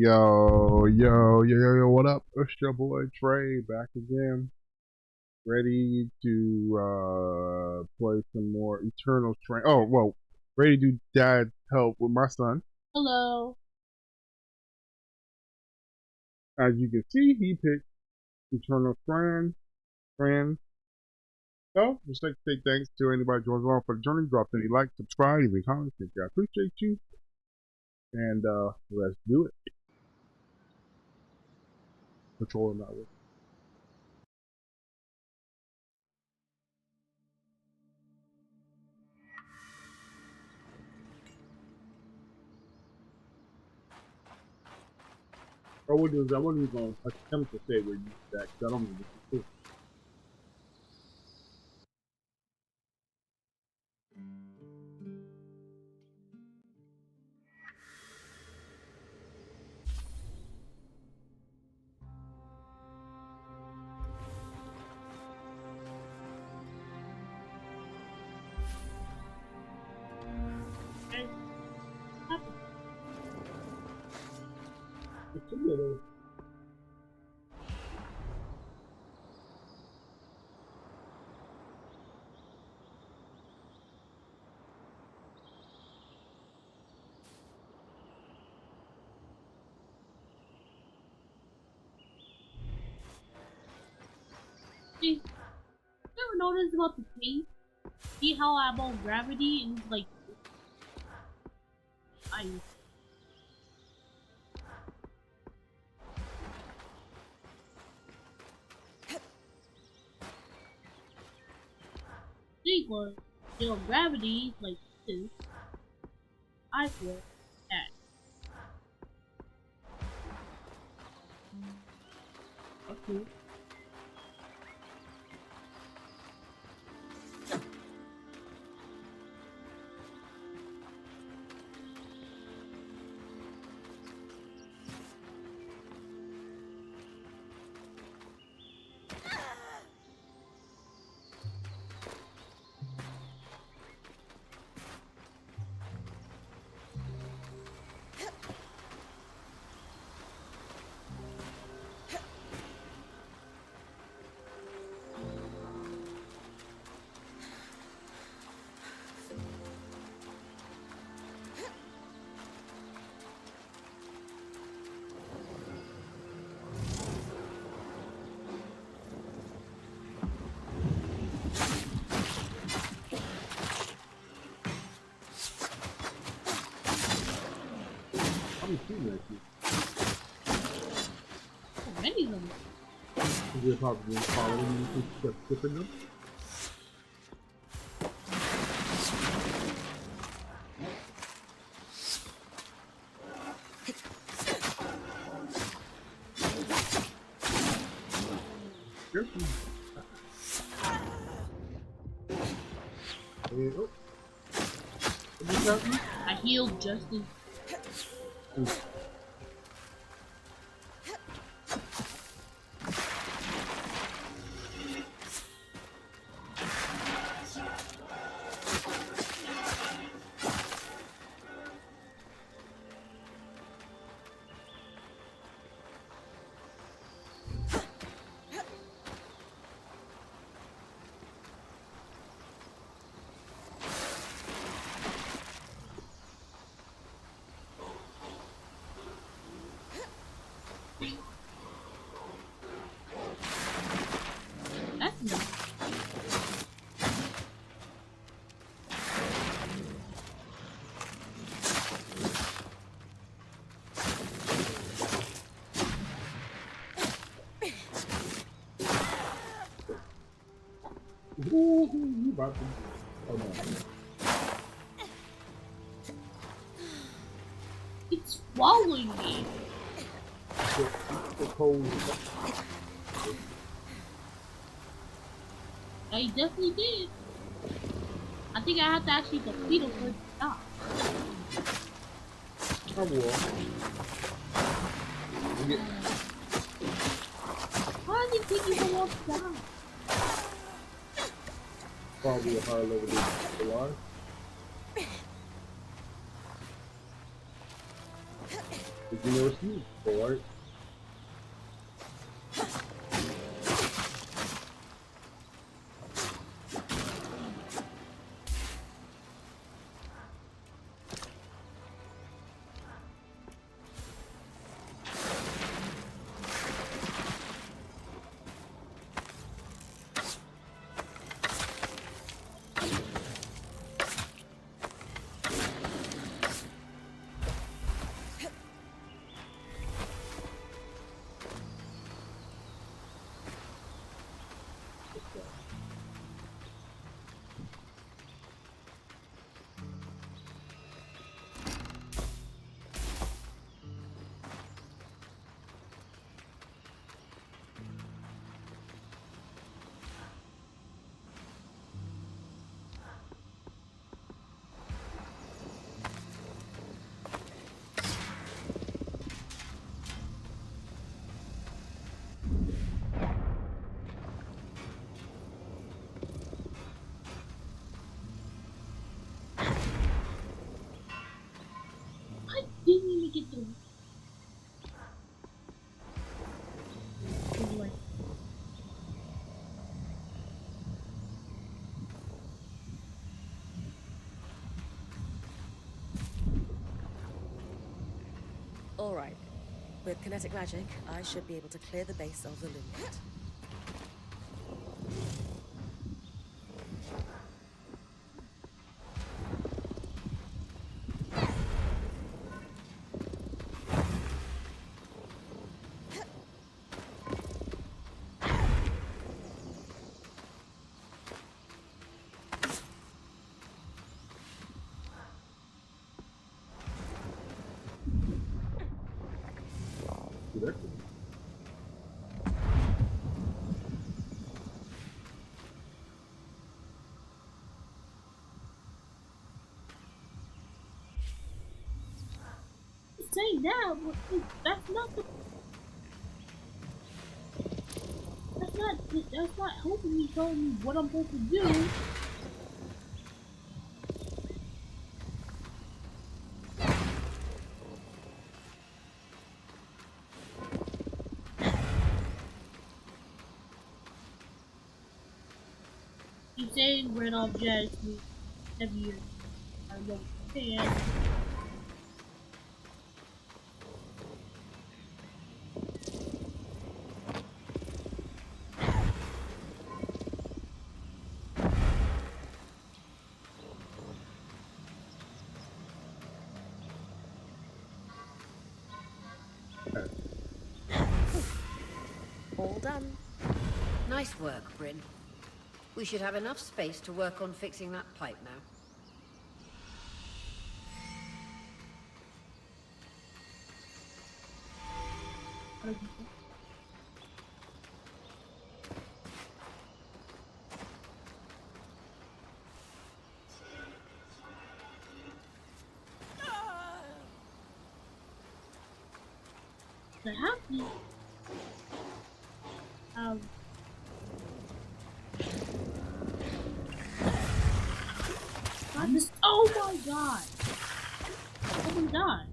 Yo, what up? It's your boy Trey back again. Ready to play some more Eternal Strands. Oh, well, ready to do dad's help with my son. Hello. As you can see, he picked Eternal Strands. So, just like to say thanks to anybody joining along for the journey. Drop any like, subscribe, leave comments. I appreciate you. And let's do it. Controlling that way. I wasn't even going to attempt to say where you that because I don't know what to do. It's a little. See, you ever notice about the paint? See how I'm on gravity and it's like ice. See, well, gravity like this. I feel that. Okay. So many of them. Is it probably following you to skipping them? I healed just as. That's nice. Ooh, you about to. Oh no. It's swallowing me. The cold. I definitely did. I think I have to actually defeat him for it to stop. I will. Why does it take you so long to die? Probably a higher level than alive. But you never seen it before, right? I didn't even get through. Anyway. All right. With kinetic magic, I should be able to clear the base of the loomgate. Saying that, that's not the. That's not helping me telling me what I'm supposed to do. Keep saying red objects mean heavier. I don't understand. All done. Nice work, Bryn. We should have enough space to work on fixing that pipe now. The happy. God, this. Oh my god! Oh my god!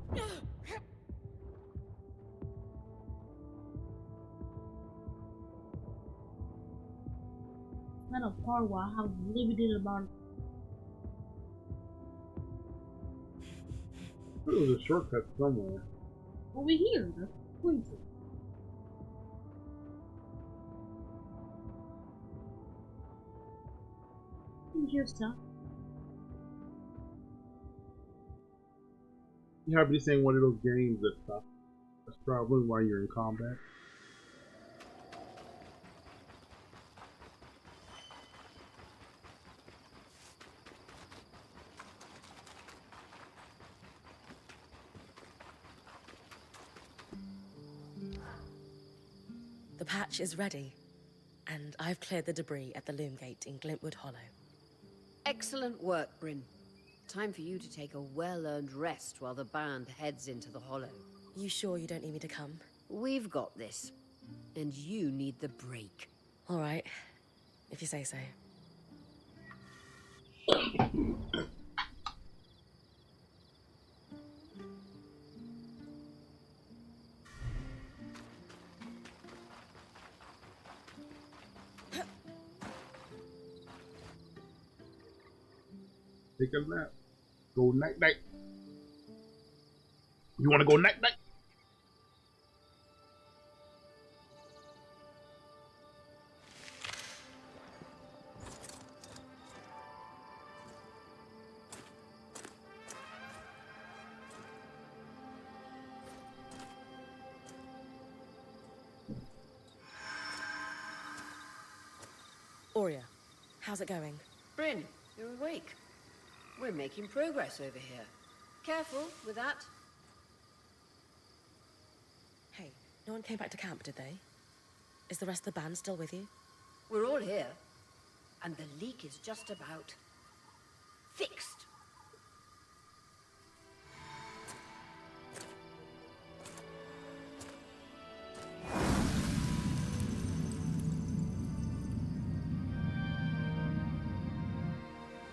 Not a part where I have limited amount. There was a shortcut somewhere. Over here, that's pointed. Here's stuff. You happen to be saying one of those games that stuff. That's probably why you're in combat. The patch is ready, and I've cleared the debris at the loomgate in Glintwood Hollow. Excellent work, Bryn. Time for you to take a well-earned rest while the band heads into the hollow. You sure you don't need me to come? We've got this. And you need the break. All right, if you say so. Take a nap. Go night night. You want to go night night? Aurea, how's it going? Bryn, you're awake. We're making progress over here. Careful with that. Hey, no one came back to camp, did they? Is the rest of the band still with you? We're all here. And the leak is just about fixed.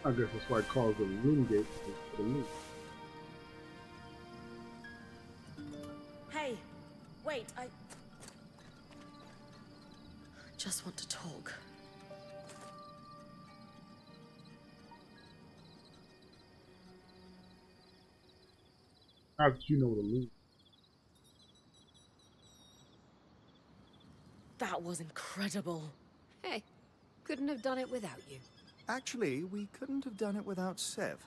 I guess that's why it calls it a loomgate for the loom. Hey, wait, I just want to talk. How did you know what a loom? That was incredible. Hey, couldn't have done it without you. Actually, we couldn't have done it without Sev.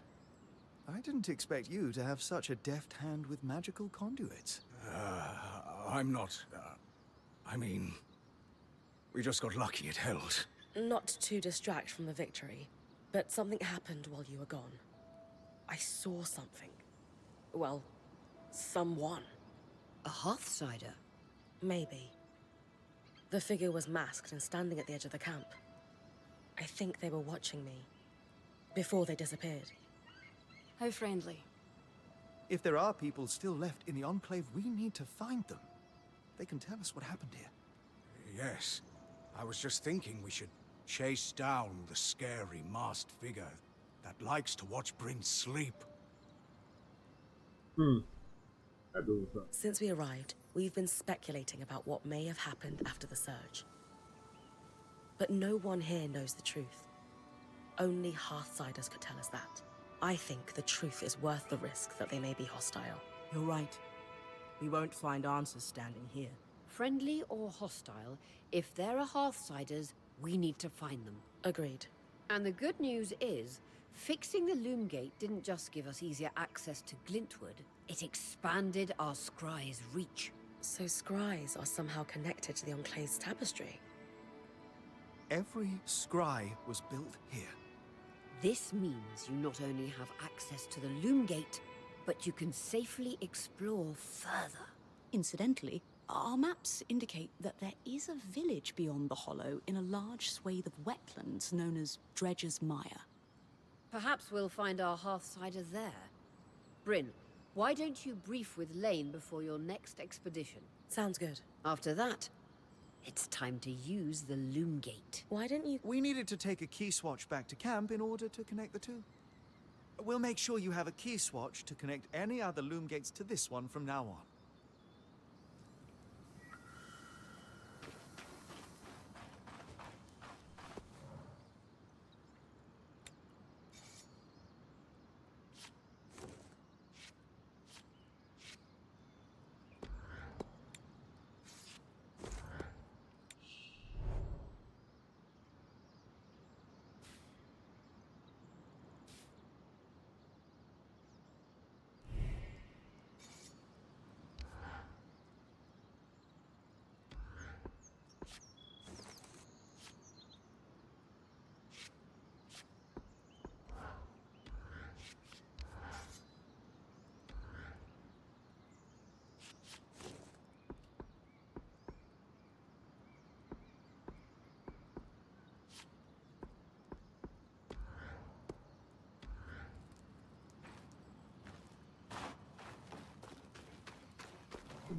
I didn't expect you to have such a deft hand with magical conduits. I'm not... I mean... We just got lucky it held. Not to distract from the victory, but something happened while you were gone. I saw something. Well, someone. A Hearthsider? Maybe. The figure was masked and standing at the edge of the camp. I think they were watching me before they disappeared. How friendly. If there are people still left in the Enclave, we need to find them. They can tell us what happened here. Yes. I was just thinking we should chase down the scary masked figure that likes to watch Bryn sleep. That doesn't sound. Since we arrived, we've been speculating about what may have happened after the surge. But no one here knows the truth. Only Hearthsiders could tell us that. I think the truth is worth the risk that they may be hostile. You're right. We won't find answers standing here. Friendly or hostile, if there are Hearthsiders, we need to find them. Agreed. And the good news is, fixing the loomgate didn't just give us easier access to Glintwood, it expanded our scry's reach. So scries are somehow connected to the Enclave's tapestry. Every scry was built here. This means you not only have access to the loomgate, but you can safely explore further. Incidentally, our maps indicate that there is a village beyond the hollow in a large swathe of wetlands known as Dredger's Mire. Perhaps we'll find our Hearthsider there. Bryn, why don't you brief with Lane before your next expedition? Sounds good. After that, it's time to use the loomgate. Why don't you... We needed to take a key swatch back to camp in order to connect the two. We'll make sure you have a key swatch to connect any other loom gates to this one from now on.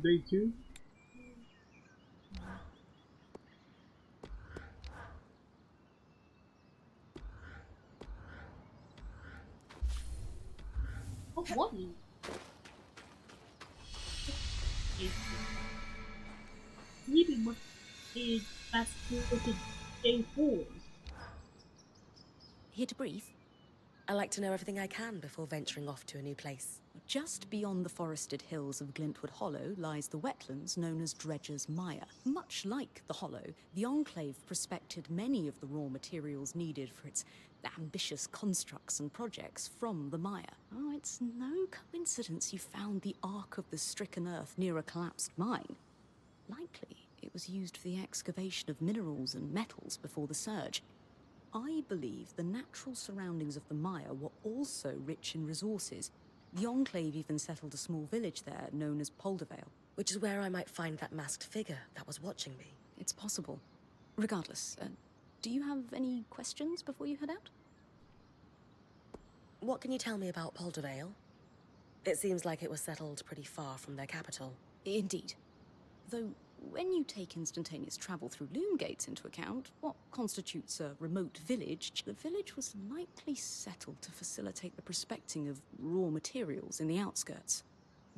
Day 2. was it? Sleeping must be fast forward to day 4. Here to breathe? I like to know everything I can before venturing off to a new place. Just beyond the forested hills of Glintwood Hollow lies the wetlands known as Dredger's Mire. Much like the Hollow, the Enclave prospected many of the raw materials needed for its ambitious constructs and projects from the mire. Oh, it's no coincidence you found the Ark of the Stricken Earth near a collapsed mine. Likely, it was used for the excavation of minerals and metals before the surge. I believe the natural surroundings of the mire were also rich in resources. The Enclave even settled a small village there known as Poldervale. Which is where I might find that masked figure that was watching me. It's possible. Regardless, do you have any questions before you head out? What can you tell me about Poldervale? It seems like it was settled pretty far from their capital. Indeed. Though, when you take instantaneous travel through loomgates into account, what constitutes a remote village, the village was likely settled to facilitate the prospecting of raw materials in the outskirts.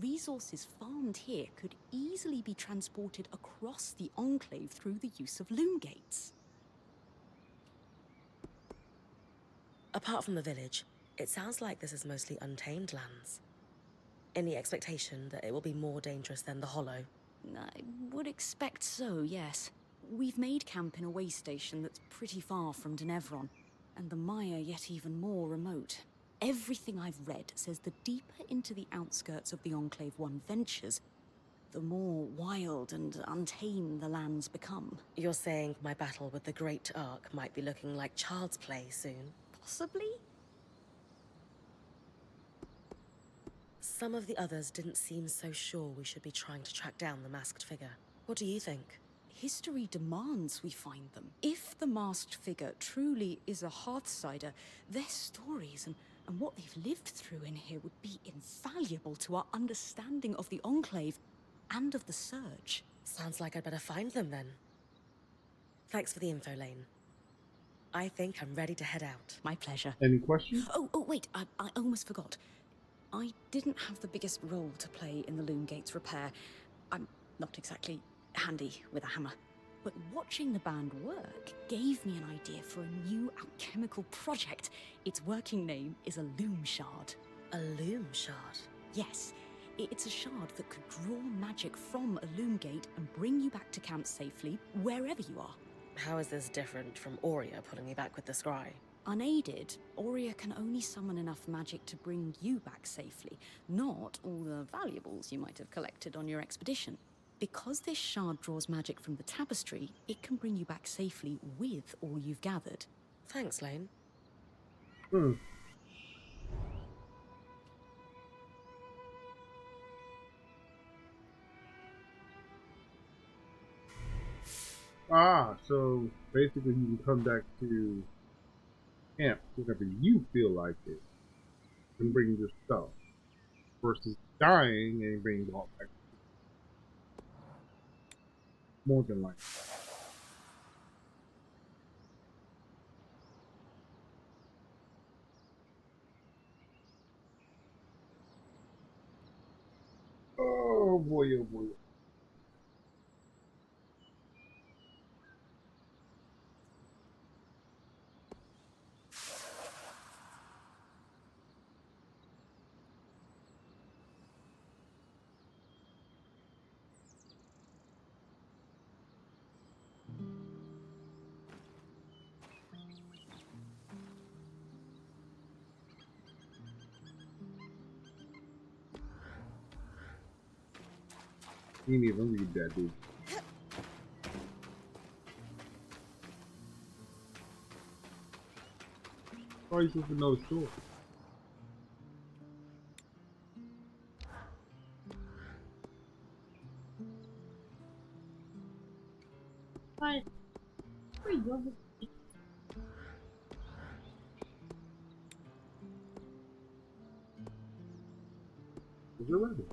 Resources farmed here could easily be transported across the Enclave through the use of loomgates. Apart from the village, it sounds like this is mostly untamed lands. Any expectation that it will be more dangerous than the Hollow? I would expect so, yes. We've made camp in a way station that's pretty far from Denevron, and the mire yet even more remote. Everything I've read says the deeper into the outskirts of the Enclave one ventures, the more wild and untamed the lands become. You're saying my battle with the Great Ark might be looking like child's play soon? Possibly? Some of the others didn't seem so sure we should be trying to track down the masked figure. What do you think? History demands we find them. If the masked figure truly is a Hearthsider, their stories and what they've lived through in here would be invaluable to our understanding of the Enclave and of the Surge. Sounds like I'd better find them then. Thanks for the info, Lane. I think I'm ready to head out. My pleasure. Any questions? Oh, wait, I almost forgot. I didn't have the biggest role to play in the Loomgate's repair. I'm not exactly handy with a hammer. But watching the band work gave me an idea for a new alchemical project. Its working name is a loom shard. A loom shard? Yes, it's a shard that could draw magic from a Loomgate and bring you back to camp safely, wherever you are. How is this different from Aurea pulling me back with the scry? Unaided, Aurea can only summon enough magic to bring you back safely, not all the valuables you might have collected on your expedition. Because this shard draws magic from the tapestry, it can bring you back safely with all you've gathered. Thanks, Lane. So basically you can come back to camp whenever you feel like it and bring your stuff versus dying and bringing it all back. More than likely. Oh boy, oh boy. You didn't even read that, dude. How are you supposed to know the story? But pretty good. Is it ready?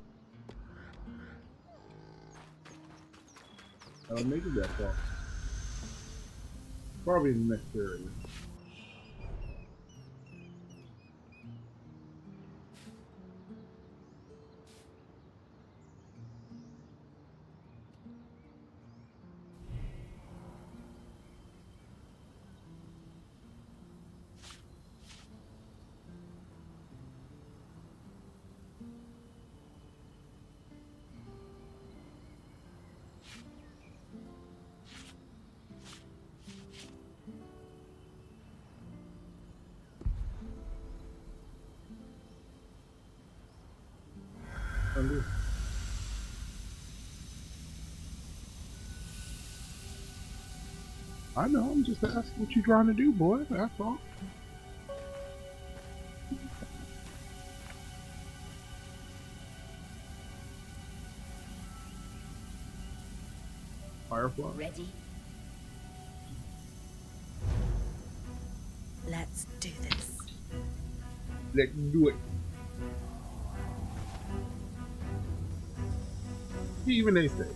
I don't make it that far. Probably in the next area. Undo. I know, I'm just asking what you trying to do, boy. That's all. Firefly. Ready? Let's do this. Let's do it. Even they say.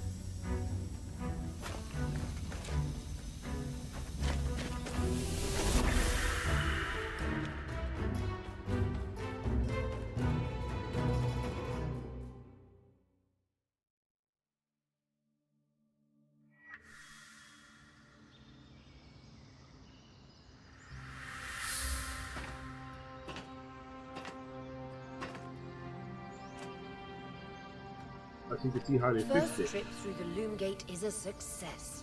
As you can see how they fixed First it. trip through the loomgate is a success.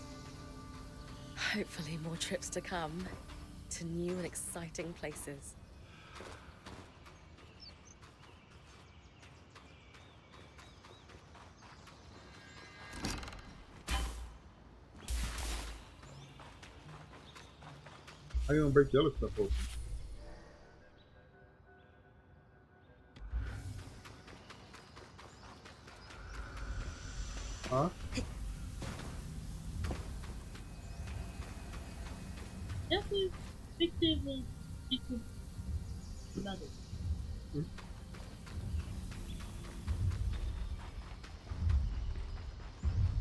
Hopefully more trips to come. To new and exciting places. How you gonna break the other stuff open? Huh? Definitely fictive and secret about it.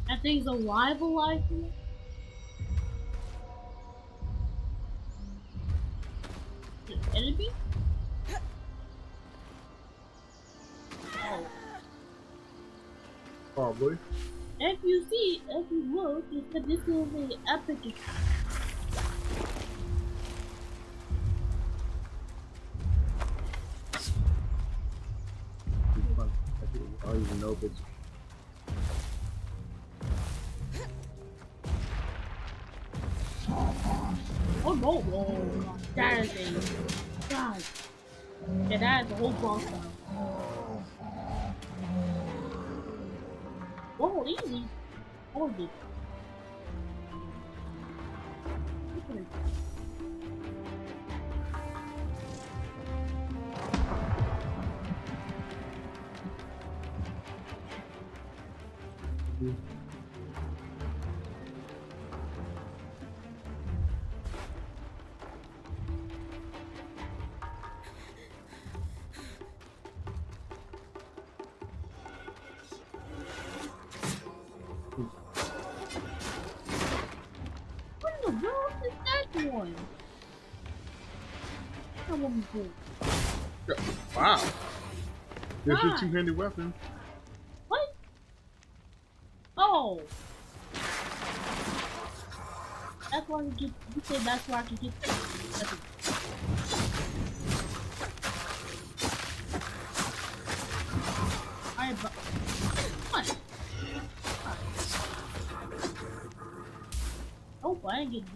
That thing's alive. The enemy? Oh. Probably. If you look, you said this is an epic attack. I don't even know if it's. Oh no, oh, that is a god. Yeah, that is a whole boss now. Whoa, easy. Hold it. What in the world is that one? That one cool. Wow. There's your Why? two-handed weapon. What? Oh. That's why you said that's why I can get that's it. Alright, but what? Oh, I ain't getting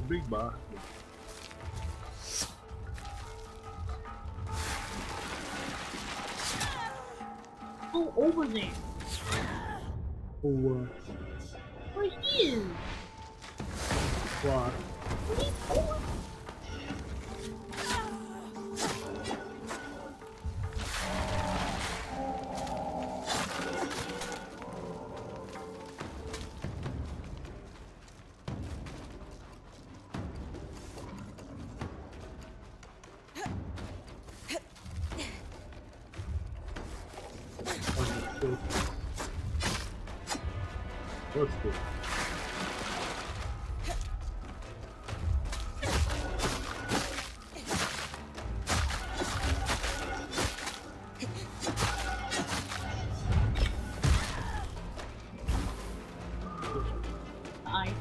Big box. go over there. Oh, Where he is? why? He's over. What's this? I.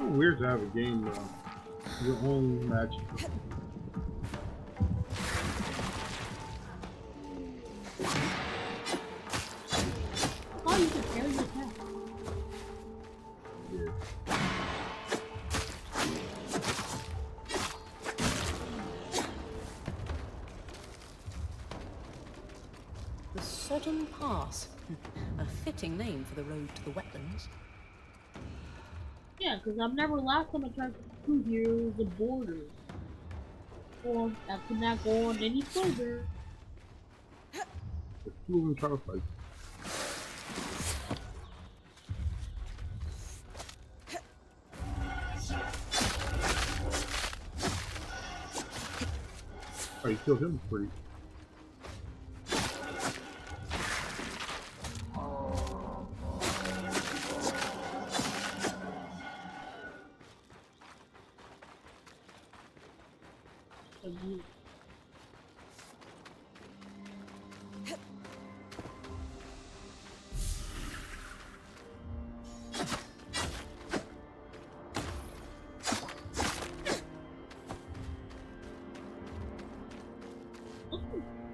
Oh, weird to have a game your own match. Trodden Pass. A fitting name for the road to the wetlands. Yeah, because I've never last time I tried to through here was a border. Well, I could not go on any further. There's two of them trying to fight. Oh, you killed him pretty.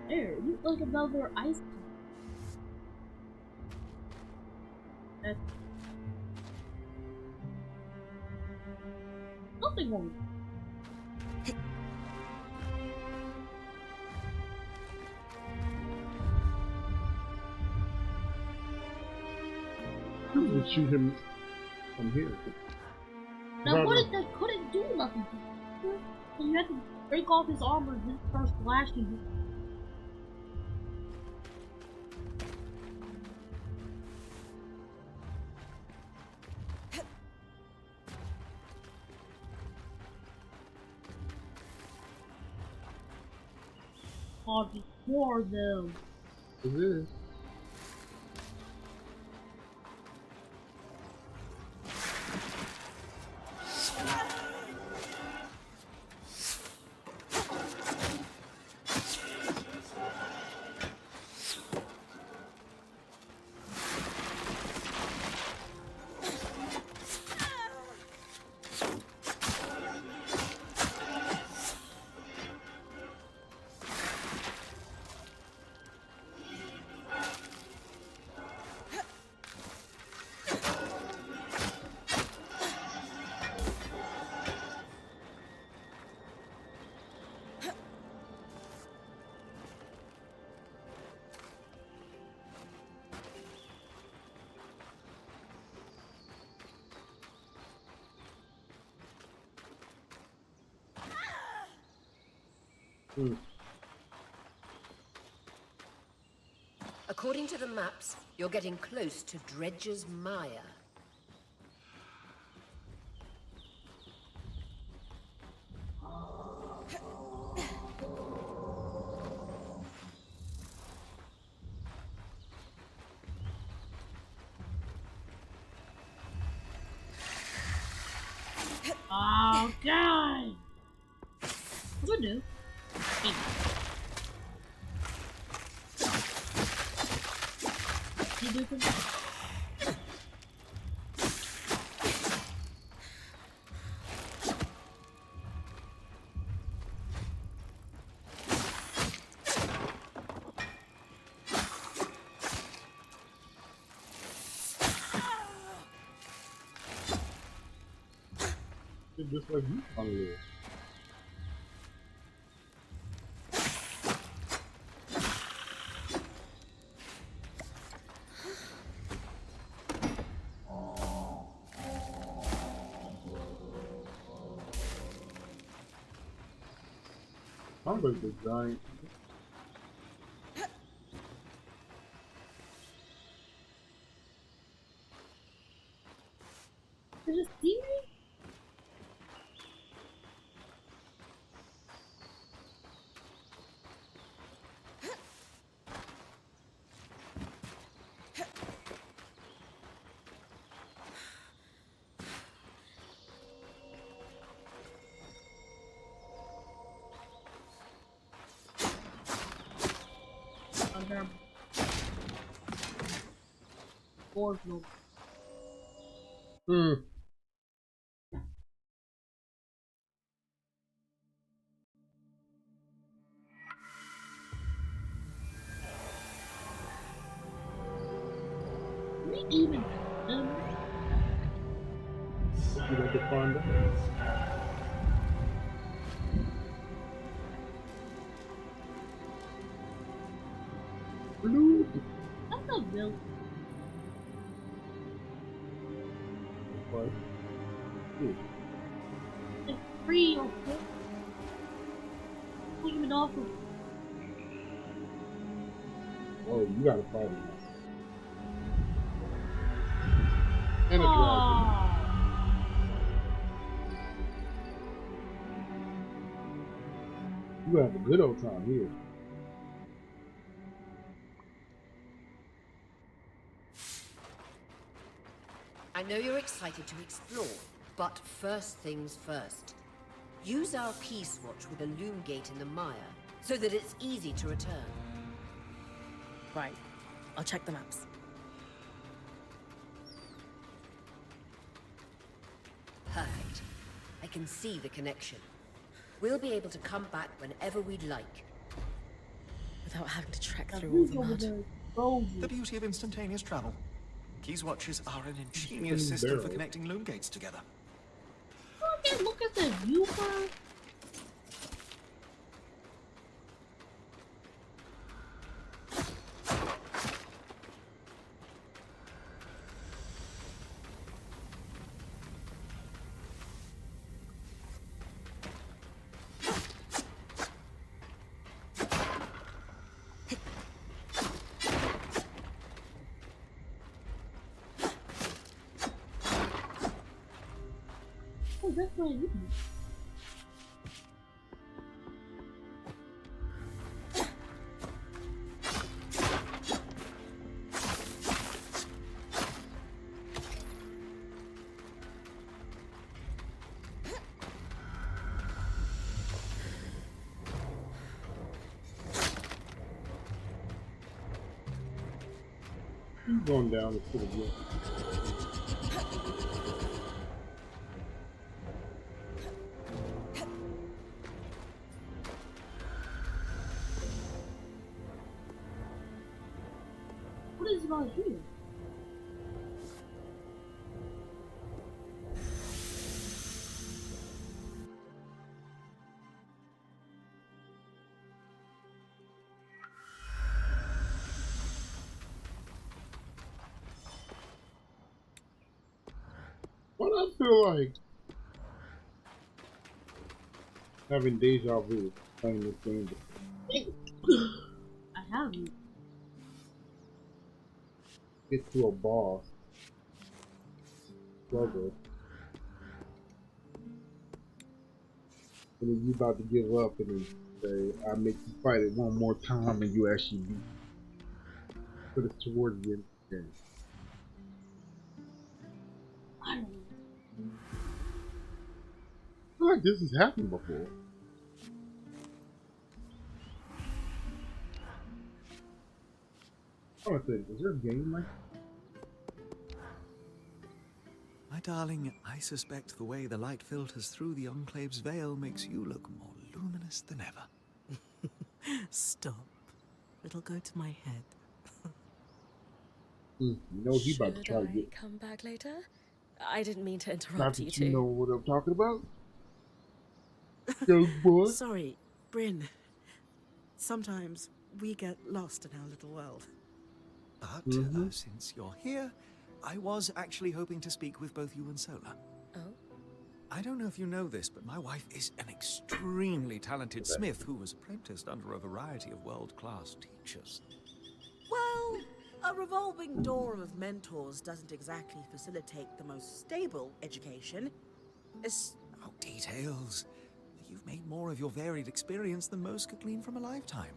There, you look another ice cream. That's nothing wrong. You can shoot him from here. Now what if that couldn't do nothing to him? So you have to break off his armor and then start slashing him. Oh, destroy them. It is. According to the maps, you're getting close to Dredger's Mire. Oh god! Good news. You do something? Just like you on it. Sounds like the giant. There's a theory? We even You like to find out? Blue. That's a bill. What? It's free or four. Take him off of. Oh, you gotta fight him. And a dragon. Aww. You have a good old time here. I know you're excited to explore, but first things first. Use our key swatch with a loomgate in the mire, so that it's easy to return. Right. I'll check the maps. Perfect. I can see the connection. We'll be able to come back whenever we'd like. Without having to trek Now through all who's the over mud. there? Gold. The beauty of instantaneous travel. Keys watches are an ingenious system for connecting loomgates together. Okay, look at the view first. Oh, that's what I need. He's going down instead of you. What is about here? Why do I feel like having deja vu playing this game? I haven't. Get to a boss. Struggle. And then you about to give up and then say, I make you fight it one more time and you actually beat. But it's towards the end of the game. I don't know. I feel like this has happened before. I want to think, is there a game like My darling, I suspect the way the light filters through the Enclave's veil makes you look more luminous than ever. Stop. It'll go to my head. you know he about to Should try to I get come back later? I didn't mean to not interrupt you that two. you know what I'm talking about? Go boy. Sorry, Bryn. Sometimes we get lost in our little world. But Mhm. since you're here, I was actually hoping to speak with both you and Sola. Oh? I don't know if you know this, but my wife is an extremely talented smith who was apprenticed under a variety of world-class teachers. Well, a revolving door of mentors doesn't exactly facilitate the most stable education. It's... Oh, details. You've made more of your varied experience than most could glean from a lifetime.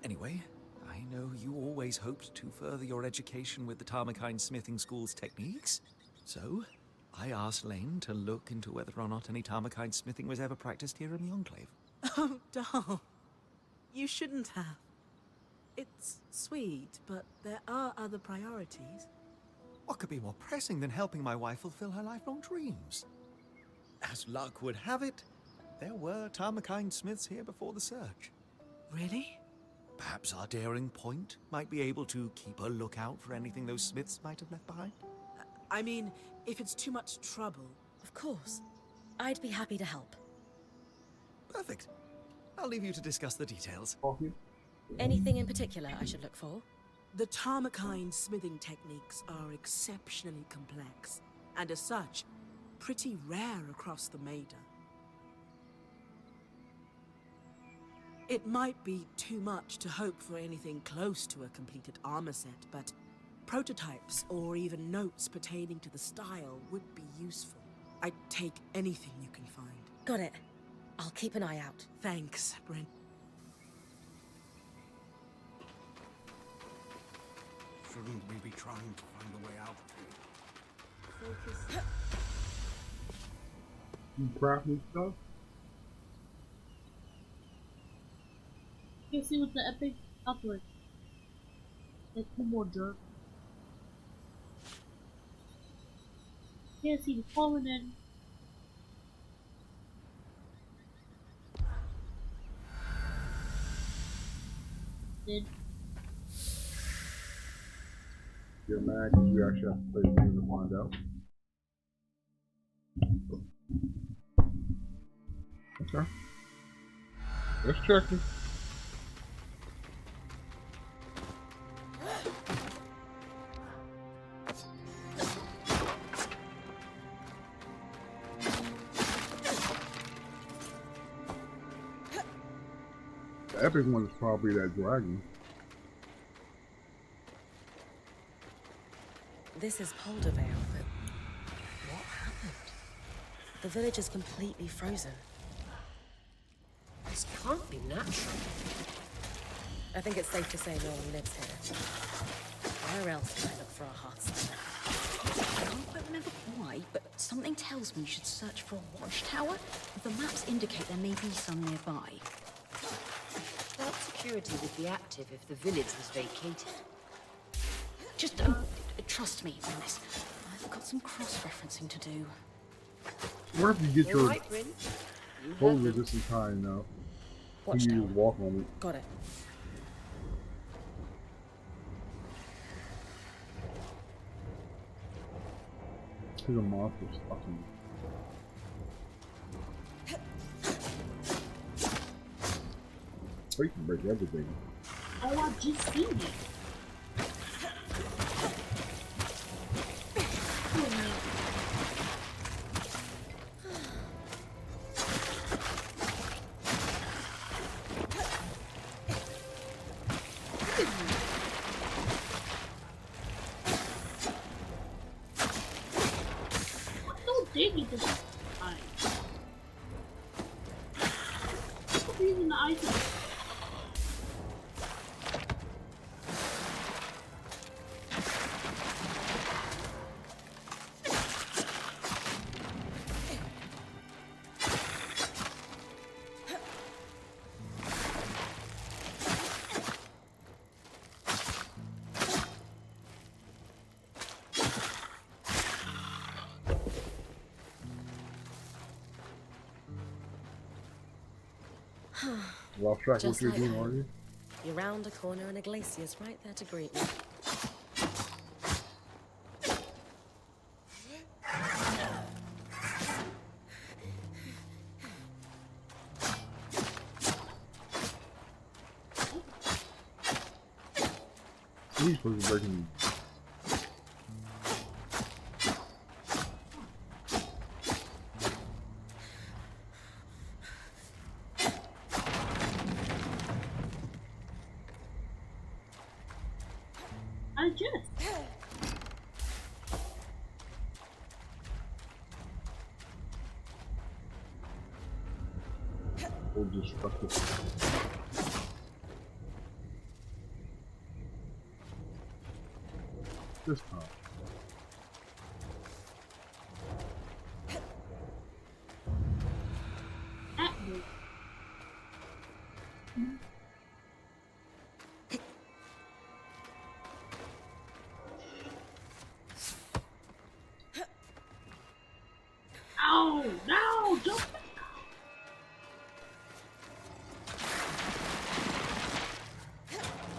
Anyway, I know you always hoped to further your education with the Tarmakine Smithing School's techniques. So, I asked Lane to look into whether or not any Tarmakine smithing was ever practiced here in the Enclave. Oh, doll. You shouldn't have. It's sweet, but there are other priorities. What could be more pressing than helping my wife fulfill her lifelong dreams? As luck would have it, there were Tarmakine smiths here before the search. Really? Perhaps our daring point might be able to keep a lookout for anything those smiths might have left behind? I mean, if it's too much trouble. Of course. I'd be happy to help. Perfect. I'll leave you to discuss the details. Coffee? Anything in particular I should look for? The Tarmakine smithing techniques are exceptionally complex, and as such, pretty rare across the Maida. It might be too much to hope for anything close to a completed armor set, but prototypes or even notes pertaining to the style would be useful. I'd take anything you can find. Got it. I'll keep an eye out. Thanks, Bryn. Shouldn't we be trying to find a way out of here? You crafting stuff? You see with the epic upward. There's two more jerks. Can't see the falling in. Did. You're mad because you actually have to play the game to find out. Okay. Let's check it. The epic one is probably that dragon. This is Poldervale, but what happened? The village is completely frozen. This can't be natural. I think it's safe to say no one lives here. Where else can I look for a hearthstone? I can't quite remember why, but something tells me you should search for a watchtower. The maps indicate there may be some nearby. That security would be active if the village was vacated. Just trust me on this. I've got some cross-referencing to do. What if you get All your right, Bryn. You cold have them. resistant time now? Can Watchtower. you walk on it? Got it. There's a monster stuck in it. Oh, you can break everything. Oh, I just seen it. Oh, no. Don't dig me this time. Stop using the item. Lost track of what Just you're like doing, home. are you? You're round a corner and a glacier's right there to greet you. He's supposed to be breaking. I just. Or destructive. This time. At me. Ow! No! Don't.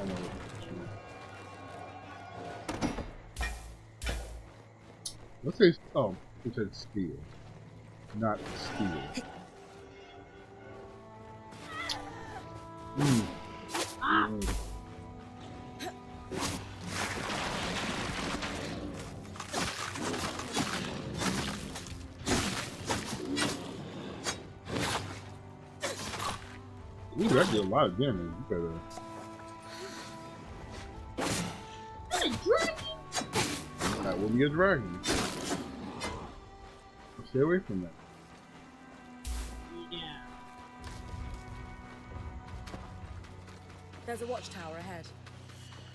I know it's true. Let's say, oh, it said steel, not steel. Ah! Mm. Ooh, that did a lot of damage. You better. What a dragon! That will be a dragon. Stay away from that. Yeah. There's a watchtower ahead.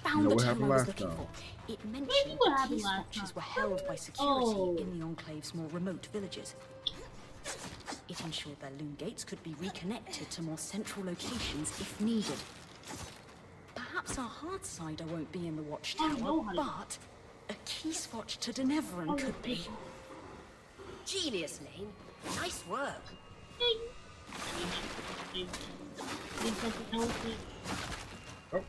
Found know the what term happened I was last looking time? for. It mentioned what that happened key last swatches time. were held by security Oh. in the Enclave's more remote villages. It ensured their loom gates could be reconnected to more central locations if needed. Perhaps our hard cider won't be in the watchtower, know how to- but a key swatch to Denevran could be. Genius, Lane. Nice work. Need something else. Oh.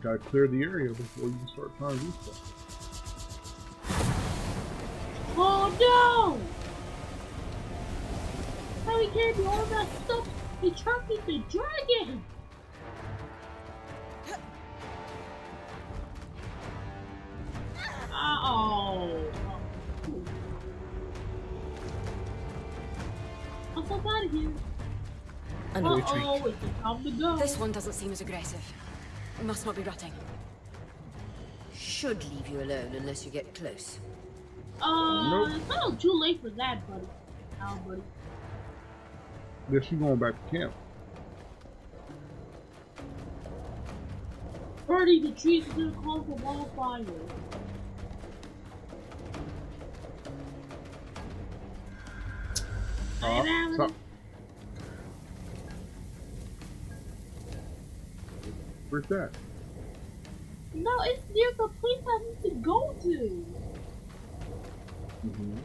Gotta clear the area before you can start trying to do stuff. Oh no! How he can't do all that stuff? He turned into dragon! Uh-oh. I'm so out of here. Uh-oh, it's time to go. This one doesn't seem as aggressive. Must not be rutting. Should leave you alone unless you get close. Nope. It's a little too late for that, buddy. Oh, buddy. Guess you going back to camp. Birdie, the trees are gonna cause a wildfire. Stop. Where's that? No, it's near the place I need to go to. Mm-hmm.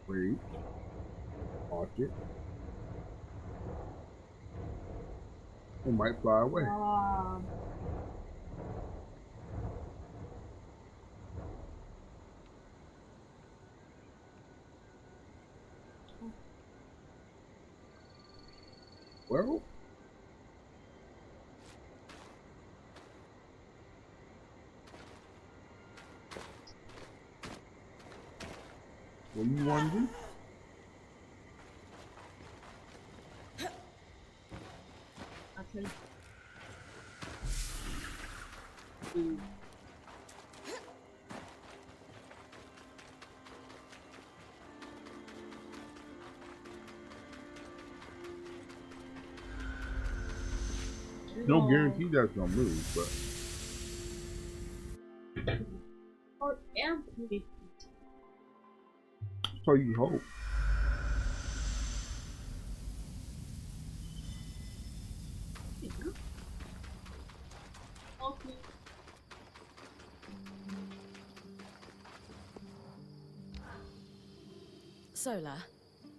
Wait. Watch it. It might fly away. Well. What do you want to do? Okay. No guarantee that's gonna move, but Or empty. so you hope. Okay. Solar,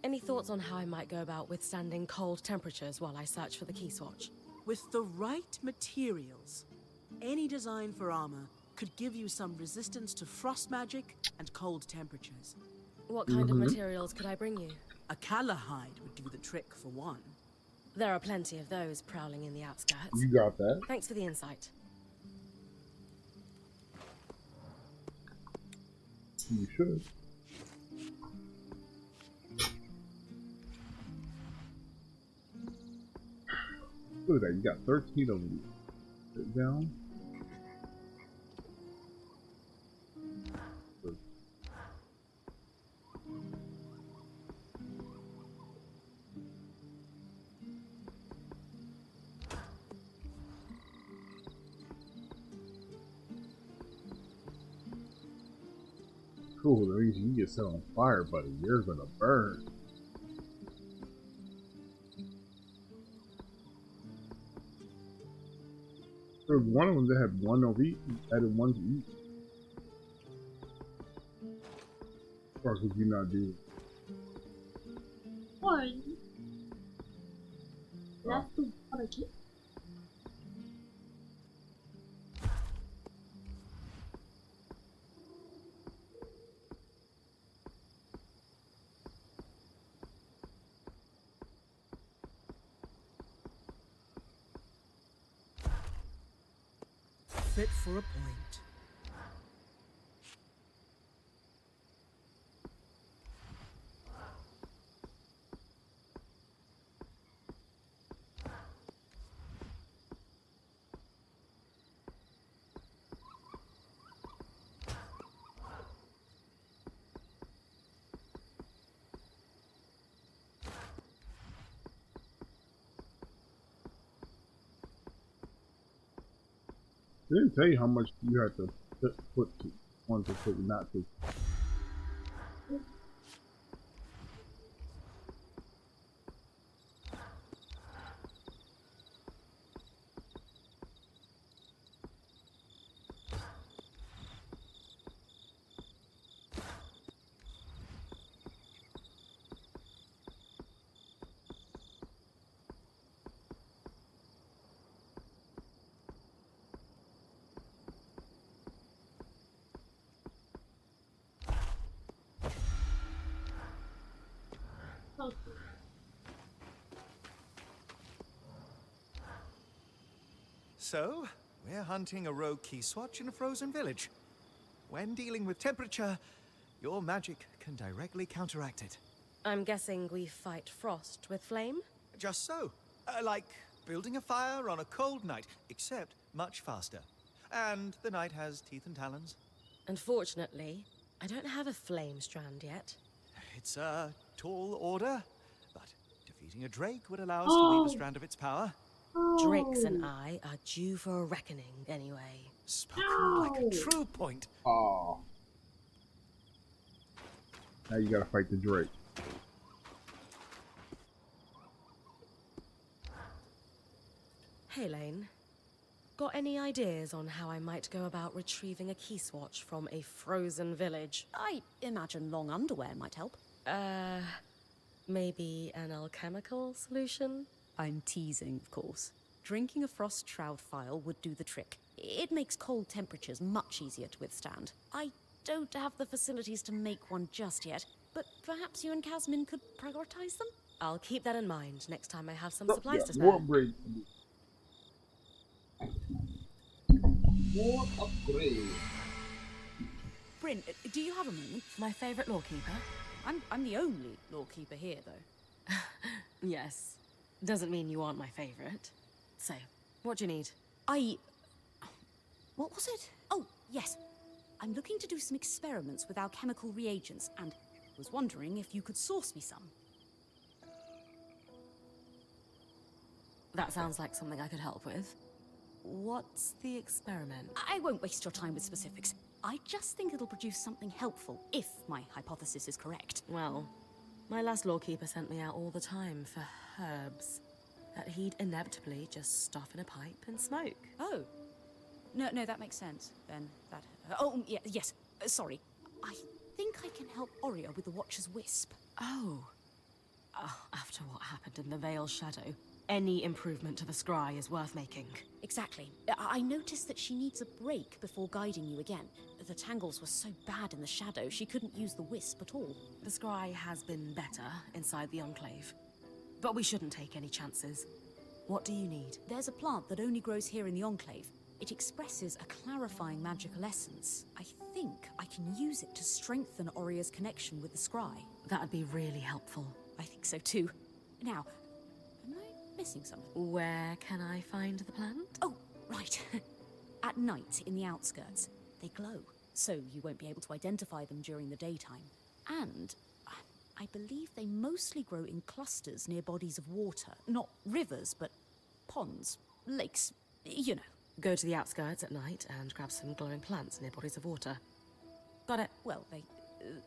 any thoughts on how I might go about withstanding cold temperatures while I search for the key swatch? With the right materials, any design for armor could give you some resistance to frost magic and cold temperatures. What kind of materials could I bring you? A Callahide would do the trick for one. There are plenty of those prowling in the outskirts. You got that. Thanks for the insight. You should. Look at that. You got 13 of them. Sit down. Cool, that means you get set on fire, buddy. You're gonna burn. There was one of them that had one of each, added one to each. Or could you not do it? One. That's the one I get. fit for a point. They didn't tell you how much you had to put to one to put not to. So, we're hunting a rogue keyswatch in a frozen village. When dealing with temperature, your magic can directly counteract it. I'm guessing we fight frost with flame? Just so. Like building a fire on a cold night, except much faster. And the night has teeth and talons. Unfortunately, I don't have a flame strand yet. It's a tall order, but defeating a drake would allow us to weave a strand of its power. Drakes and I are due for a reckoning anyway. Spoken like a true point. Oh. Now you gotta fight the Drake. Hey, Lane. Got any ideas on how I might go about retrieving a keyswatch from a frozen village? I imagine long underwear might help. Maybe an alchemical solution? I'm teasing, of course. Drinking a frost shroud phial would do the trick. It makes cold temperatures much easier to withstand. I don't have the facilities to make one just yet, but perhaps you and Casmin could prioritize them? I'll keep that in mind next time I have some supplies to spare. More upgrade. More upgrade. Bryn, do you have a moment? My favorite lawkeeper? I'm the only lawkeeper here, though. Yes. Doesn't mean you aren't my favorite. So, what do you need? What was it? Oh, yes. I'm looking to do some experiments with alchemical reagents, and was wondering if you could source me some. That sounds like something I could help with. What's the experiment? I won't waste your time with specifics. I just think it'll produce something helpful, if my hypothesis is correct. Well, my last lawkeeper sent me out all the time for herbs that he'd inevitably just stuff in a pipe and smoke. Oh. No, that makes sense, then. Yes. Sorry. I think I can help Oria with the Watcher's Wisp. Oh. After what happened in the Veil's Shadow, any improvement to the scry is worth making. Exactly. I noticed that she needs a break before guiding you again. The tangles were so bad in the shadow, she couldn't use the wisp at all. The scry has been better inside the Enclave, but we shouldn't take any chances. What do you need? There's a plant that only grows here in the Enclave. It expresses a clarifying magical essence. I think I can use it to strengthen Oria's connection with the scry. That'd be really helpful. I think so too. Now, am I missing something? Where can I find the plant? Oh, right. At night, in the outskirts, they glow, so you won't be able to identify them during the daytime. And I believe they mostly grow in clusters near bodies of water. Not rivers, but ponds, lakes, you know. Go to the outskirts at night and grab some glowing plants near bodies of water. Got it. Well,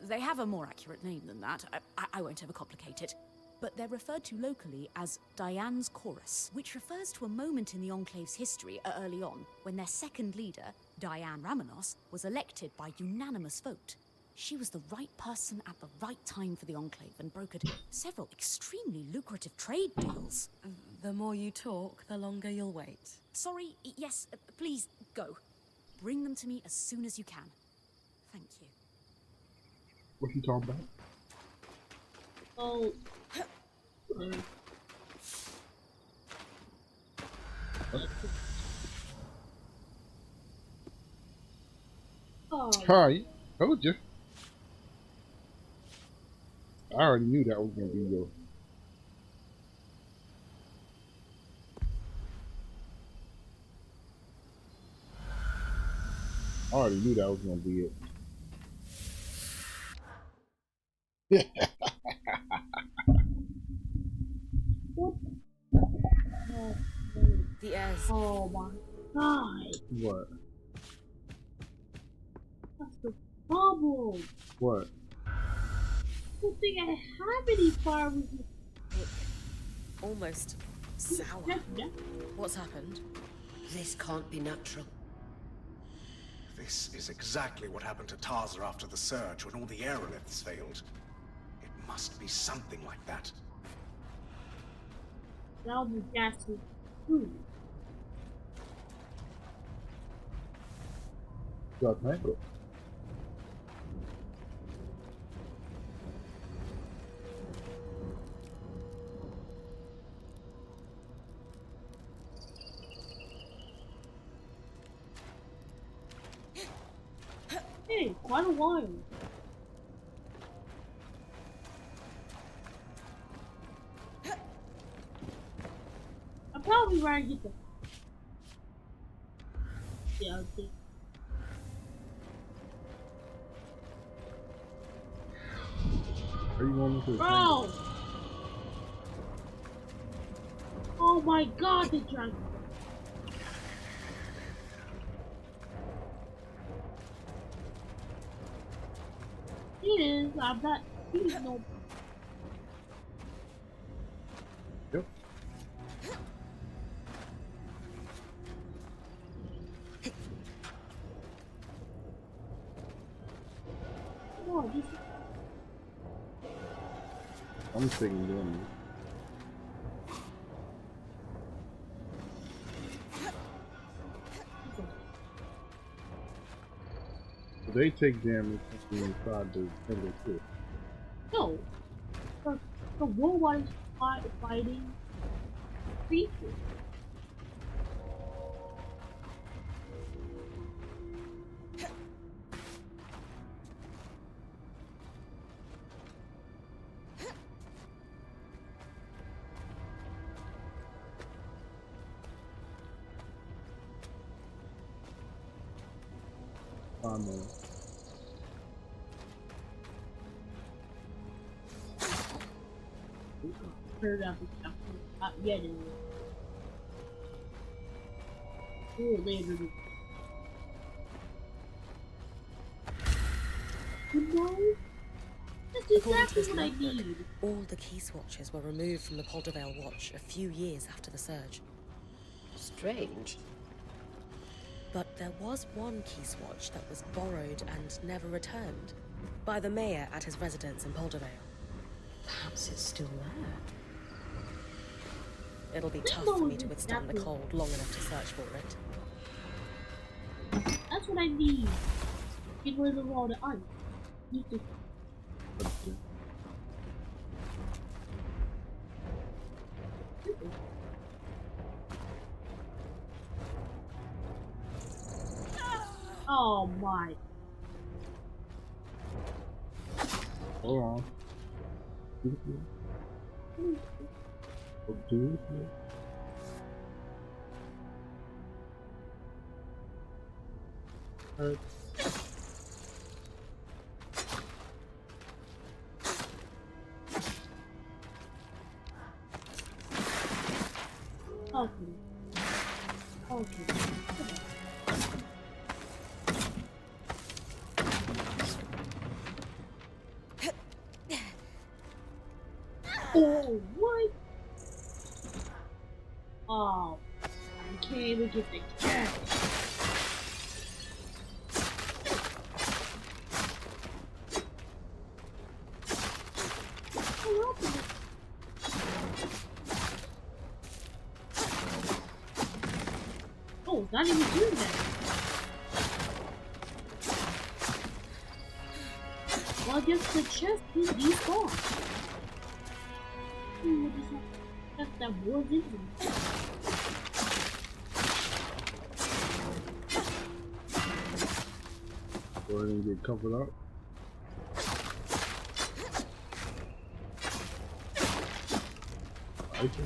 they have a more accurate name than that. I won't overcomplicate it. But they're referred to locally as Diane's Chorus, which refers to a moment in the Enclave's history early on, when their second leader, Diane Ramenos, was elected by unanimous vote. She was the right person at the right time for the Enclave and brokered several extremely lucrative trade deals. The more you talk, the longer you'll wait. Sorry, yes, please, go. Bring them to me as soon as you can. Thank you. What you talking about? Oh. god! Hi, told you. I already knew that was gonna be your. I already knew that was gonna be it. What? Oh, The air's oh my god! What? That's the problem! What? I don't think I have any fire resistance. almost sour. What's happened? This can't be natural. This is exactly what happened to Tarza after the surge when all the aeroliths failed. It must be something like that. That'll be gassy. Food. Got mango. Hey, quite a while. I'll probably rather get the. Yeah, I'll take. Are you going to the Bro! Oh my god, the dragon. Is I'm not. He's no. Yep. Come on, just. I'm thinking doing so they take damage inside the single ship. No. The robot is fighting creatures. Heard of it, not yet anyway. Oh, later. You know? That's exactly what I need. All the key swatches were removed from the Poldervale Watch a few years after the surge. Strange. But there was one key swatch that was borrowed and never returned by the mayor at his residence in Poldervale. Perhaps it's still there. It'll be tough for me to withstand the cold long enough to search for it. That's what I need. Get rid of all the ice. Need to. Oh my. Hold on. Do it. Alright. Okay. Okay. Oh, what? Oh, I can't even get the cat. Oh, it's not even doing that. Well, I guess the chest is despawned. What is that? That's that war vision. Go ahead and get covered up. Okay.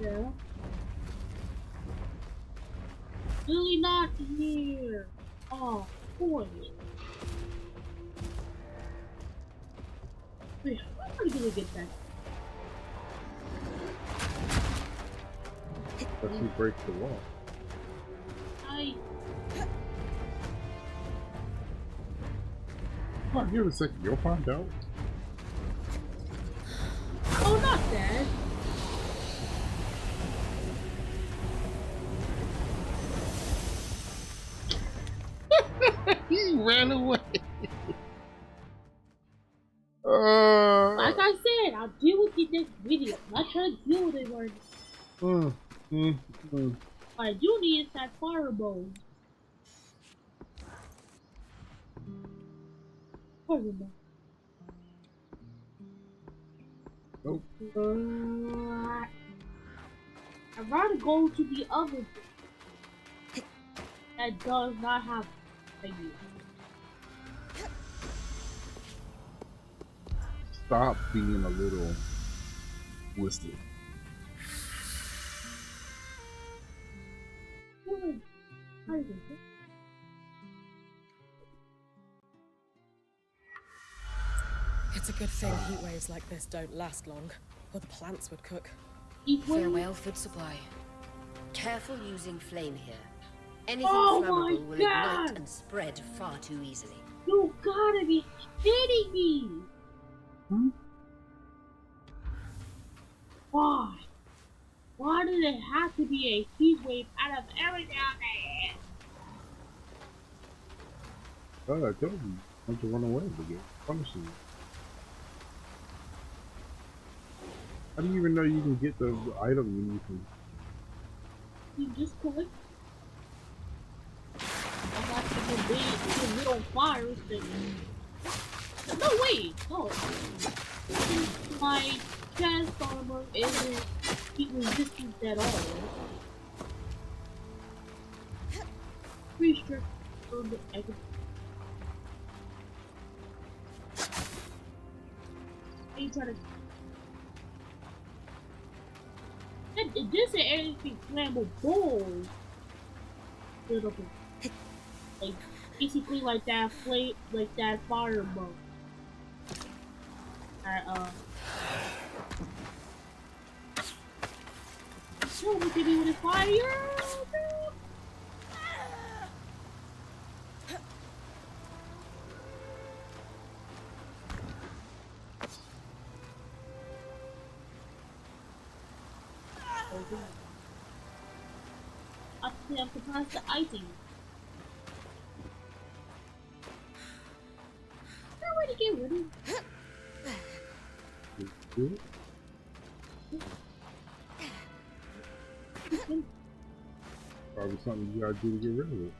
Yeah. Really not here. Oh, boy. Wait, how am I gonna get that? Let's see, break the wall. Come on, give it a second. You'll find out. Oh, not that. He ran away. Like I said, I'll deal with it next video. I'm not trying to deal with it right now. What I do need is that fireball. Fireball. Nope. I'd rather go to the other thing that does not have a use. Stop being a little twisted. It's a good thing heat waves like this don't last long, or the plants would cook. Farewell, food supply. Careful using flame here. Anything Oh flammable my will God. ignite and spread far too easily. You gotta be kidding me! Why? Why did it have to be a heat wave out of everything out there? Oh, I told you. Don't you run away again. Punishing you. How do you even know you can get the item you need from? You just click. I'm not gonna be little fires that. No, wait! No! My chest armor isn't heat resistant at all. Pretty sure I can. You try to. It just said anything flammable. Like basically like that flame, like that fireball. So we can do with fire. I have to pass the icing. Is there a way to get rid of it? Probably something you gotta do to get rid of it.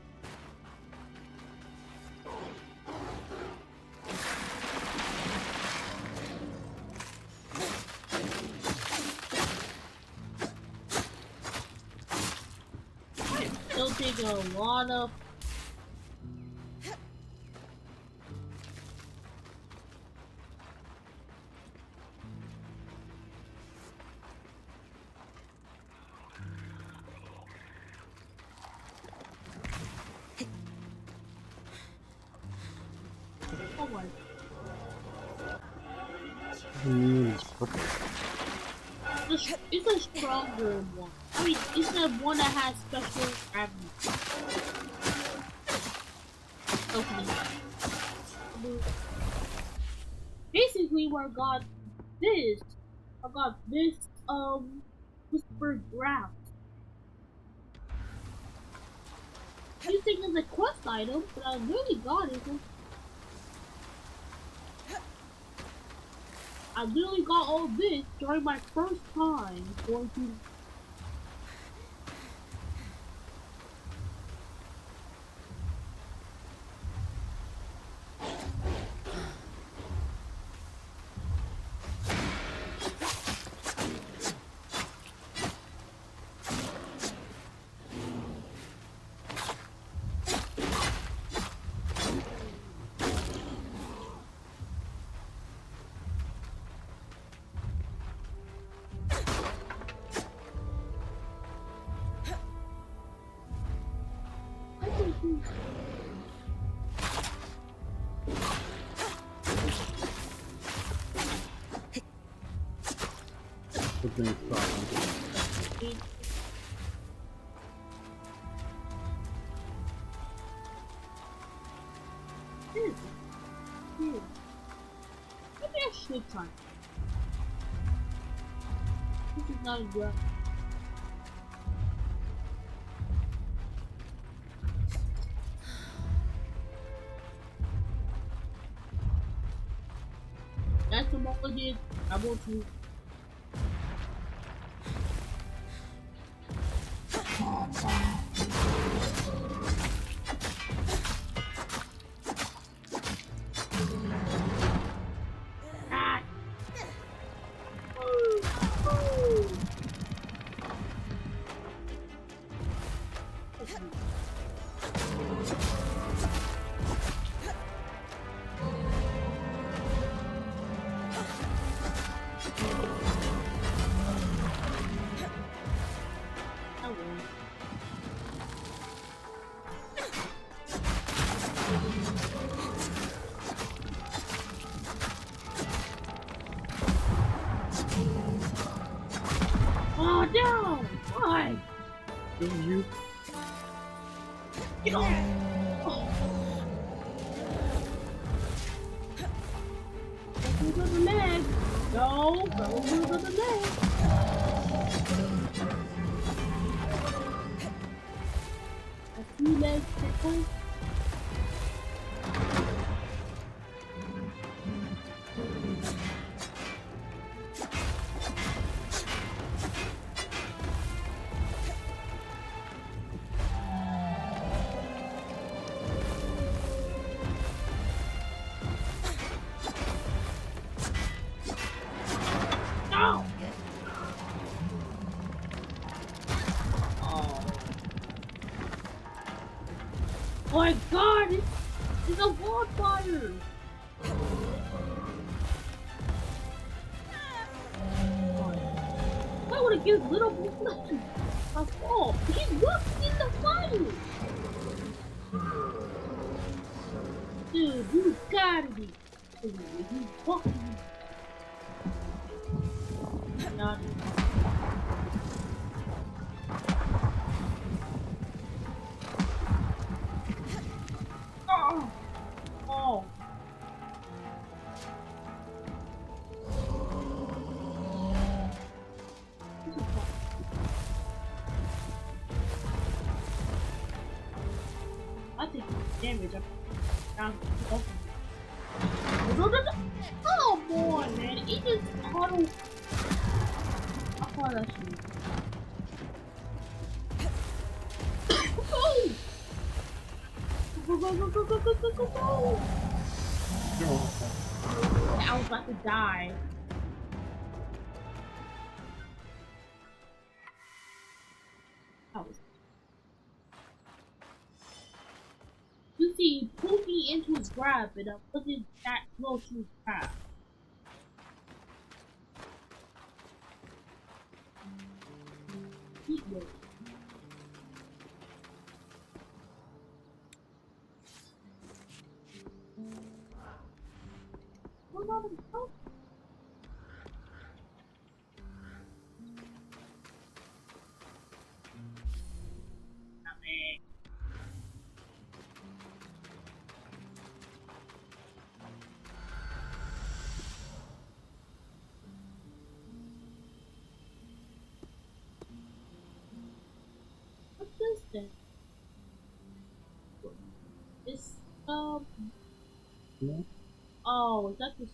It'll take a lot of. Oh my. It's a stronger one. I mean, it's the one that has special gravity. Okay. Basically, where I got this, whispered ground. You think it's a quest item, but I really got it. I literally got all this during my first time going to. Something's stopping. Maybe I should try. This is not a good. That's the moment I did. I want to. Ah. Woo. Woo. I won. Oh no! Why? It was you. Get off! Oh. Don't move the leg. No, don't move the leg. A few legs tickle. No! Oh. My God! It's a wildfire! Why would it give little reflection? A fall. He's walking in the fire! Dude, you gotta be kidding me. He's walking. Not. Oh! Oh! I think damage up down. Oh boy, man! It just auto. I thought that shit. Oh! Go go go go go go go go go! I was about to die. I was. You see, pulled me into his grab, and I wasn't that close to his grab. Heat wave. What about the oh. What's this then? This Yeah. oh, is that this?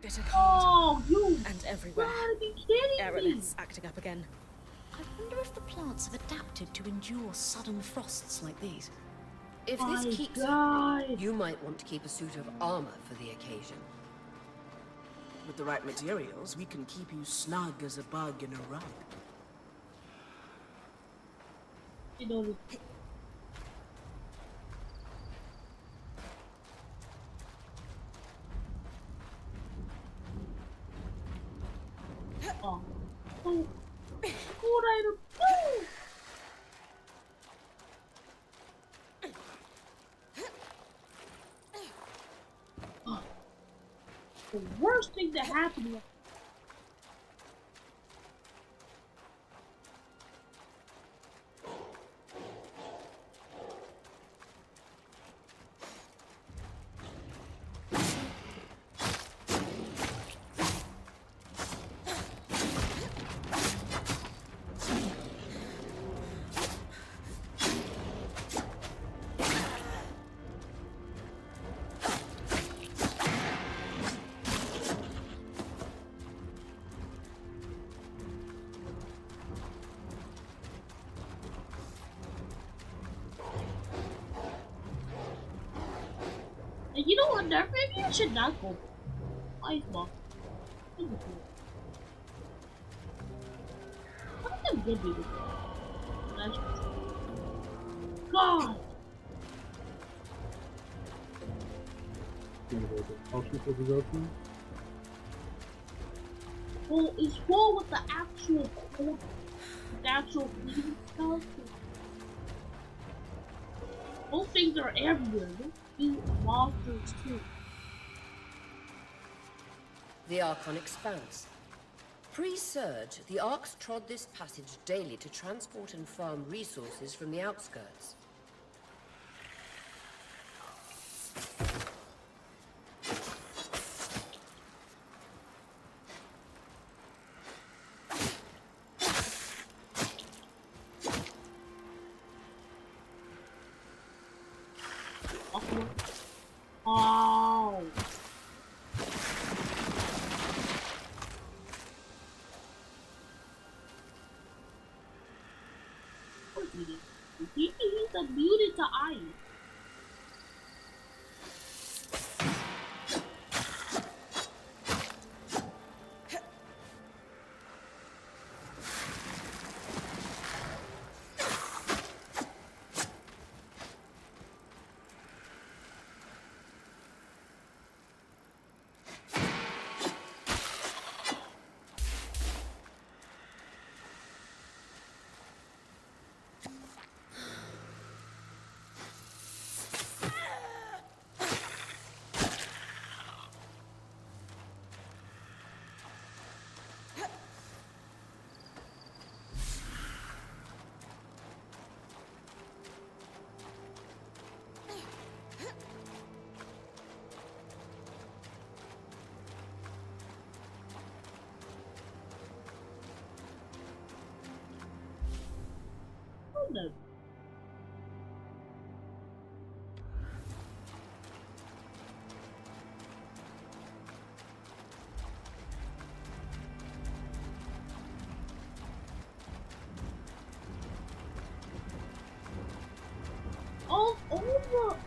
Bitter cold. Oh, you And everywhere. gotta be kidding me! Aeroliths acting up again. I wonder if the plants have adapted to endure sudden frosts like these. If My this keeps God. happening, you might want to keep a suit of armor for the occasion. With the right materials, we can keep you snug as a bug in a rug. You know, worst thing that happened was and you know what, there maybe I should not go. Ice ball. What if I'm good with it? God! Well, it's full with the actual code, the actual cleaning stuff. Those things are everywhere. Those do monsters too. The Archon expanse. Pre-surge, the Arks trod this passage daily to transport and farm resources from the outskirts. Oh. He's muted to ice. No.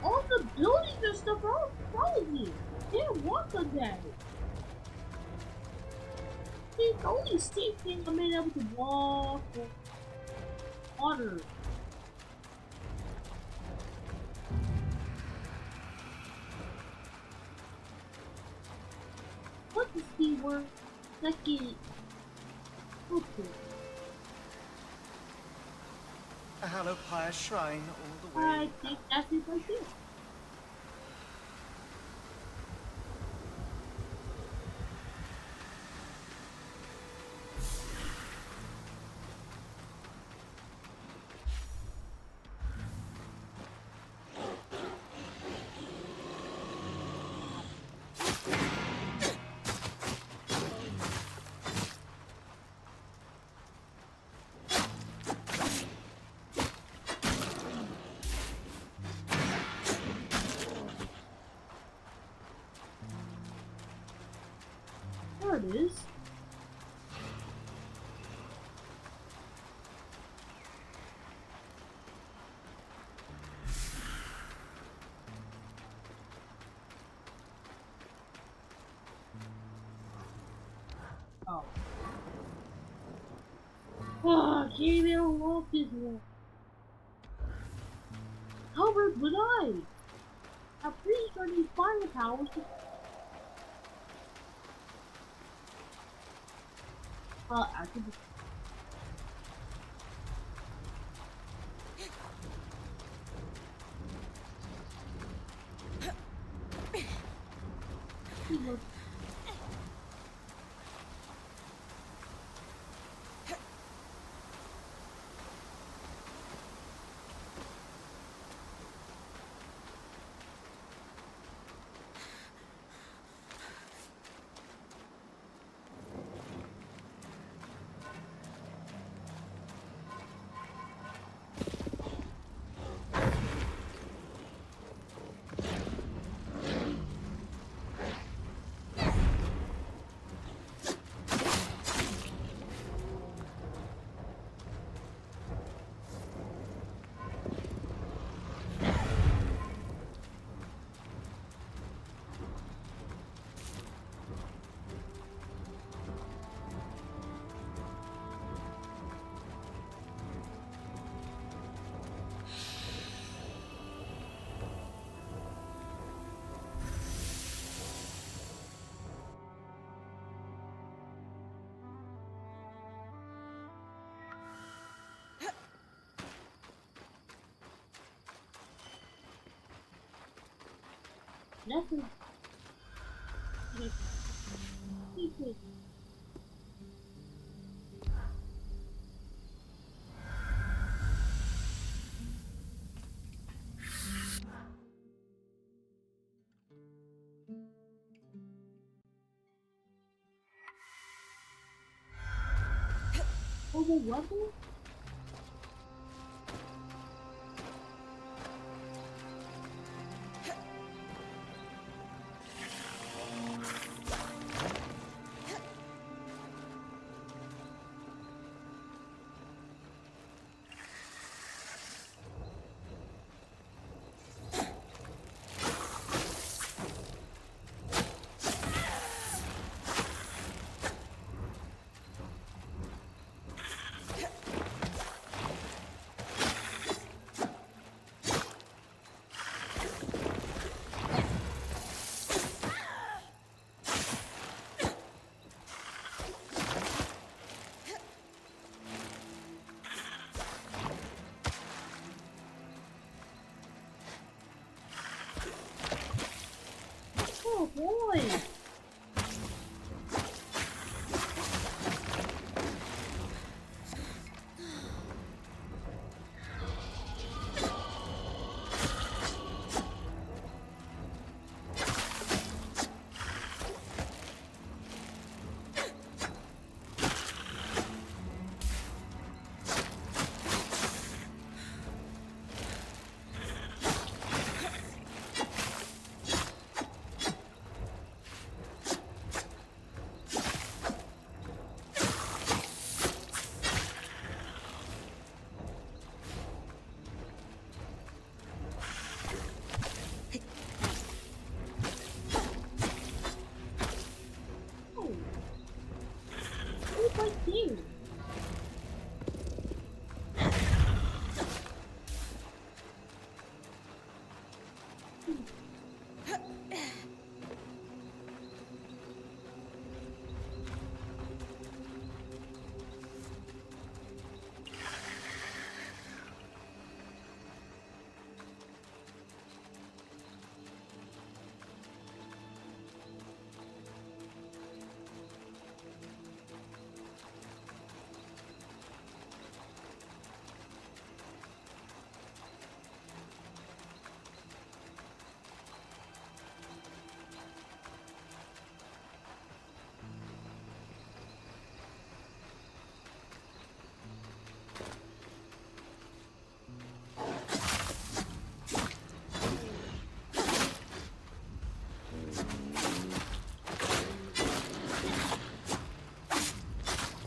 All the buildings and stuff are frozen. Can't walk on that. The only safe thing I'm able to walk on water. What is the word? Second. Okay. A hallowed pyre shrine all the way. I think that's it right there. There it is. Oh. Oh, I can't even unlock this one. How would I? I'm pretty sure these fire powers. I could. That's a secret. Over weapon? Oh boy! Oh, who's right there?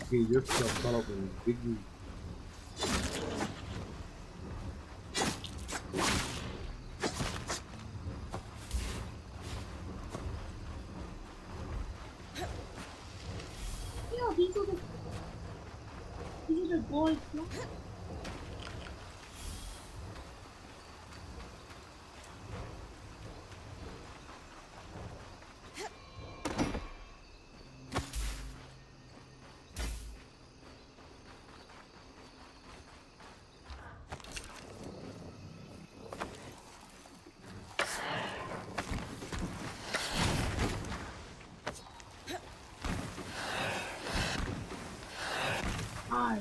He just got caught up in big. Yeah, these are the boys. Hi.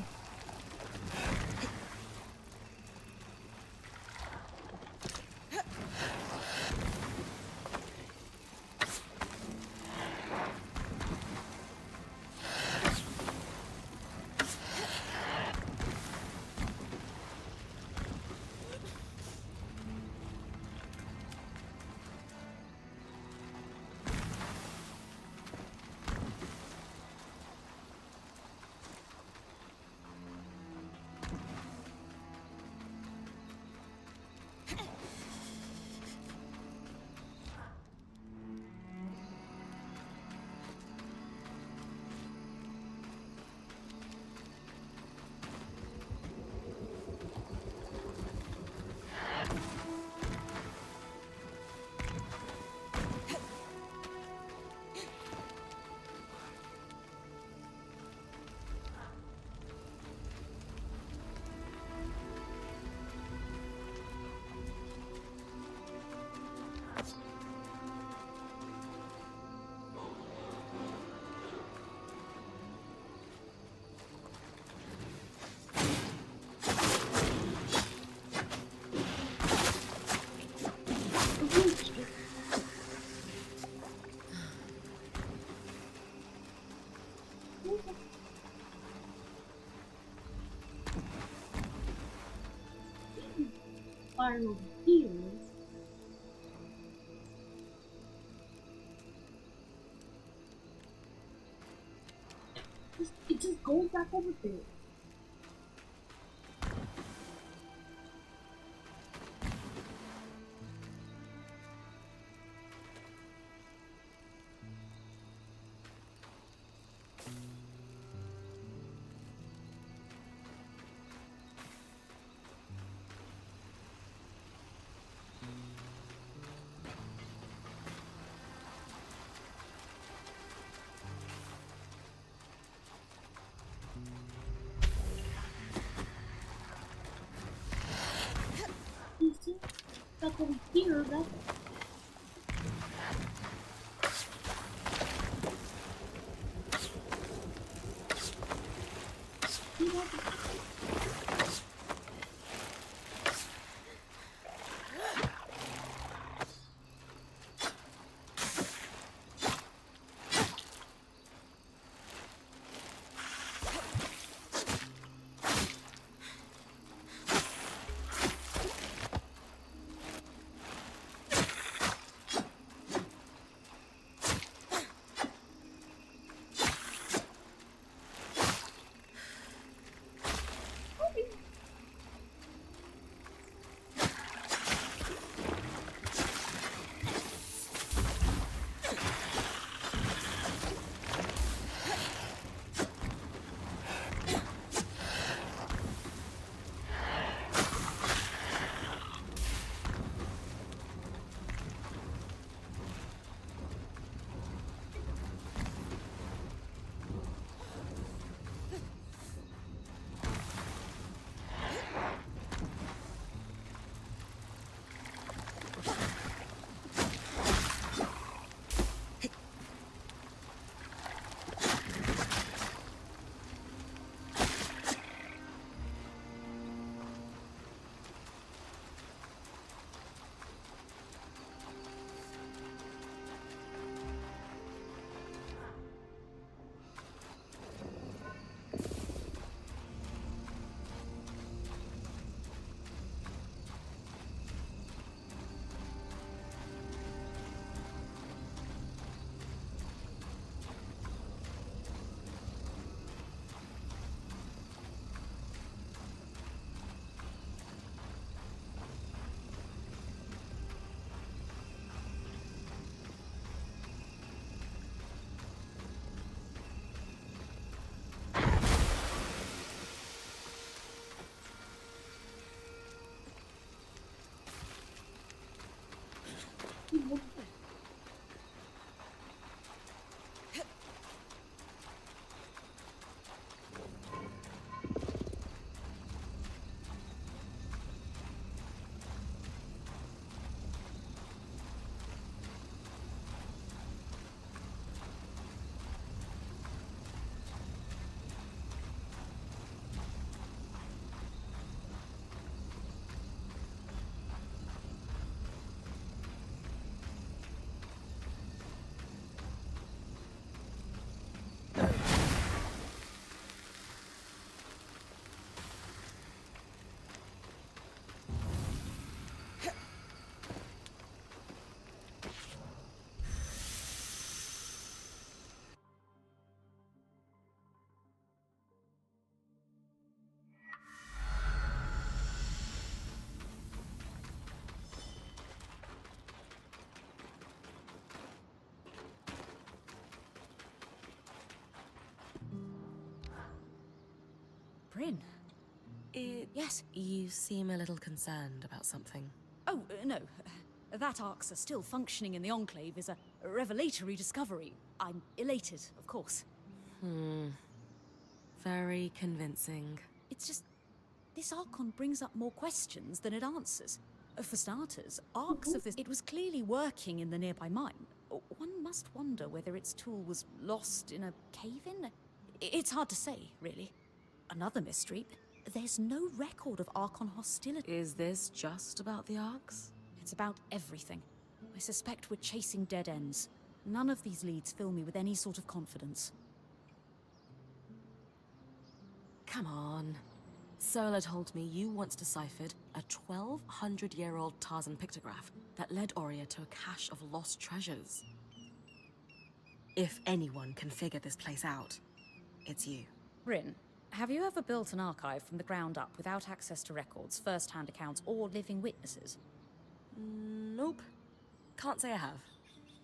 fire over here. It just goes back over there. It's just stuck over here. That's you know, Bryn. Yes. You seem a little concerned about something. Oh, no. That Arcs are still functioning in the Enclave is a revelatory discovery. I'm elated, of course. Very convincing. It's just, this Archon brings up more questions than it answers. For starters, Arcs of this... It was clearly working in the nearby mine. One must wonder whether its tool was lost in a cave-in. It's hard to say, really. Another mystery, there's no record of Archon hostility. Is this just about the Arcs? It's about everything. I suspect we're chasing dead ends. None of these leads fill me with any sort of confidence. Come on. Sola told me you once deciphered a 1,200-year-old Tarzan pictograph that led Oria to a cache of lost treasures. If anyone can figure this place out, it's you. Bryn, have you ever built an archive from the ground up without access to records, first-hand accounts, or living witnesses? Nope. Can't say I have.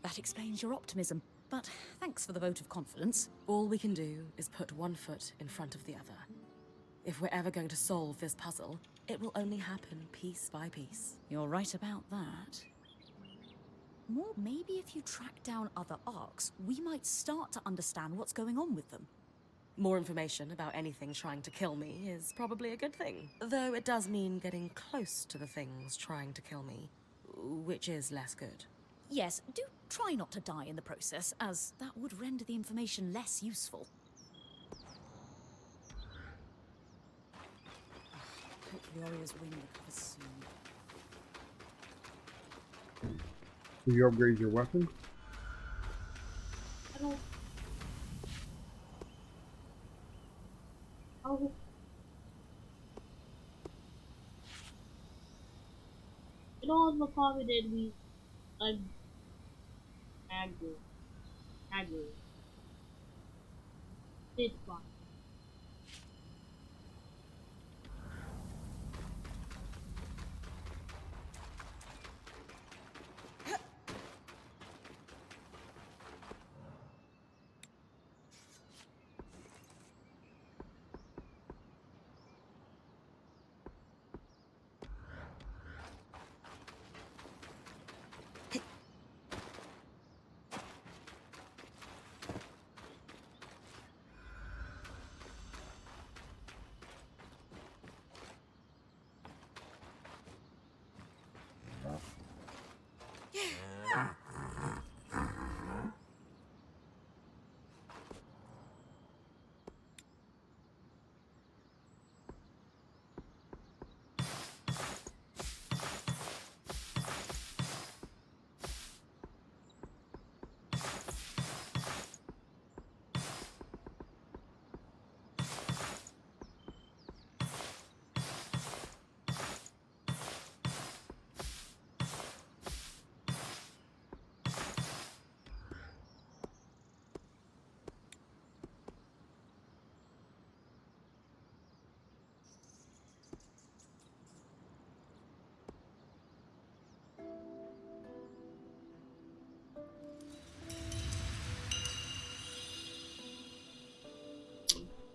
That explains your optimism, but thanks for the vote of confidence. All we can do is put one foot in front of the other. If we're ever going to solve this puzzle, it will only happen piece by piece. You're right about that. More, maybe if you track down other arcs, we might start to understand what's going on with them. More information about anything trying to kill me is probably a good thing. Though it does mean getting close to the things trying to kill me, which is less good. Yes, do try not to die in the process, as that would render the information less useful. Hopefully Oria's wing recovers soon. Will you upgrade your weapon? I don't. Oh. You know what Makami did? I'm angry. Did fine.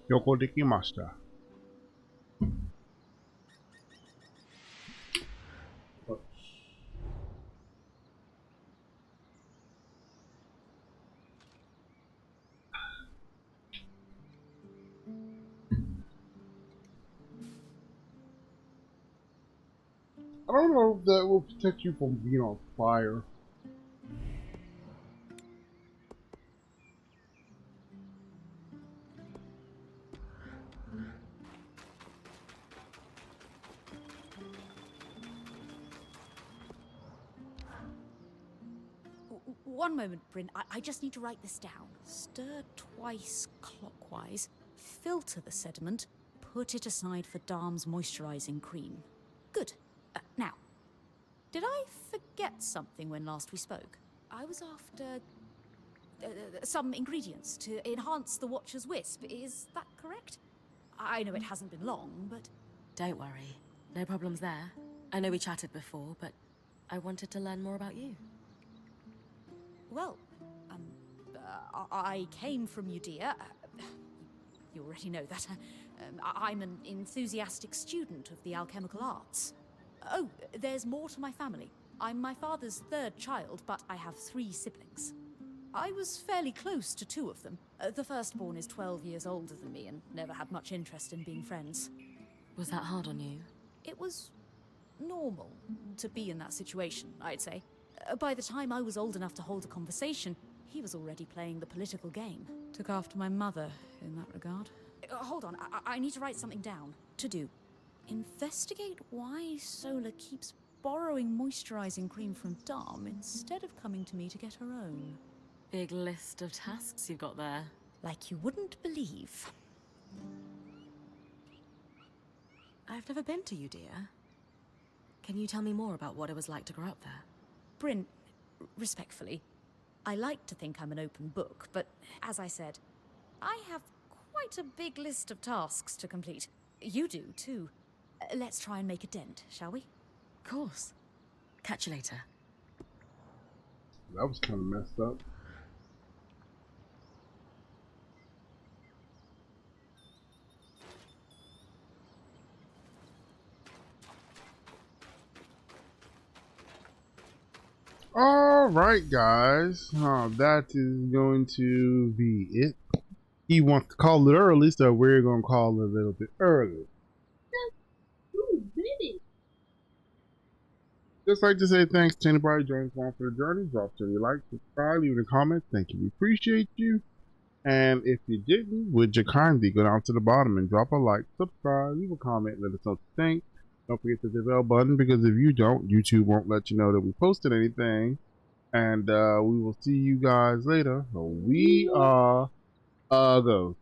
Yoko dekimashita. I don't know if that will protect you from being on fire. One moment, Bryn. I just need to write this down. Stir twice clockwise, filter the sediment, put it aside for Darm's moisturizing cream. Good. Now, did I forget something when last we spoke? I was after some ingredients to enhance the Watcher's wisp. Is that correct? I know it hasn't been long, but... Don't worry. No problems there. I know we chatted before, but I wanted to learn more about you. Well, I came from Judea. You already know that. I'm an enthusiastic student of the alchemical arts. Oh, there's more to my family. I'm my father's third child, but I have 3 siblings. I was fairly close to 2 of them. The firstborn is 12 years older than me and never had much interest in being friends. Was that hard on you? It was normal to be in that situation, I'd say. By the time I was old enough to hold a conversation, he was already playing the political game. Took after my mother in that regard. Hold on, I need to write something down. To do. Investigate why Sola keeps borrowing moisturizing cream from Darm instead of coming to me to get her own. Big list of tasks you've got there. Like you wouldn't believe. I've never been to Udea. Can you tell me more about what it was like to grow up there? Bryn, respectfully, I like to think I'm an open book, but as I said, I have quite a big list of tasks to complete. You do, too. Let's try and make a dent, shall we? Of course. Catch you later. That was kind of messed up. All right, guys. That is going to be it. He wants to call it early, so we're going to call it a little bit early. Just like to say thanks to anybody joining us along for the journey. Drop to your like, subscribe, leave a comment. Thank you. We appreciate you. And if you didn't, would you kindly go down to the bottom and drop a like, subscribe, leave a comment, let us know what you think. Don't forget the bell button, because if you don't, YouTube won't let you know that we posted anything. And we will see you guys later. We are Ghost.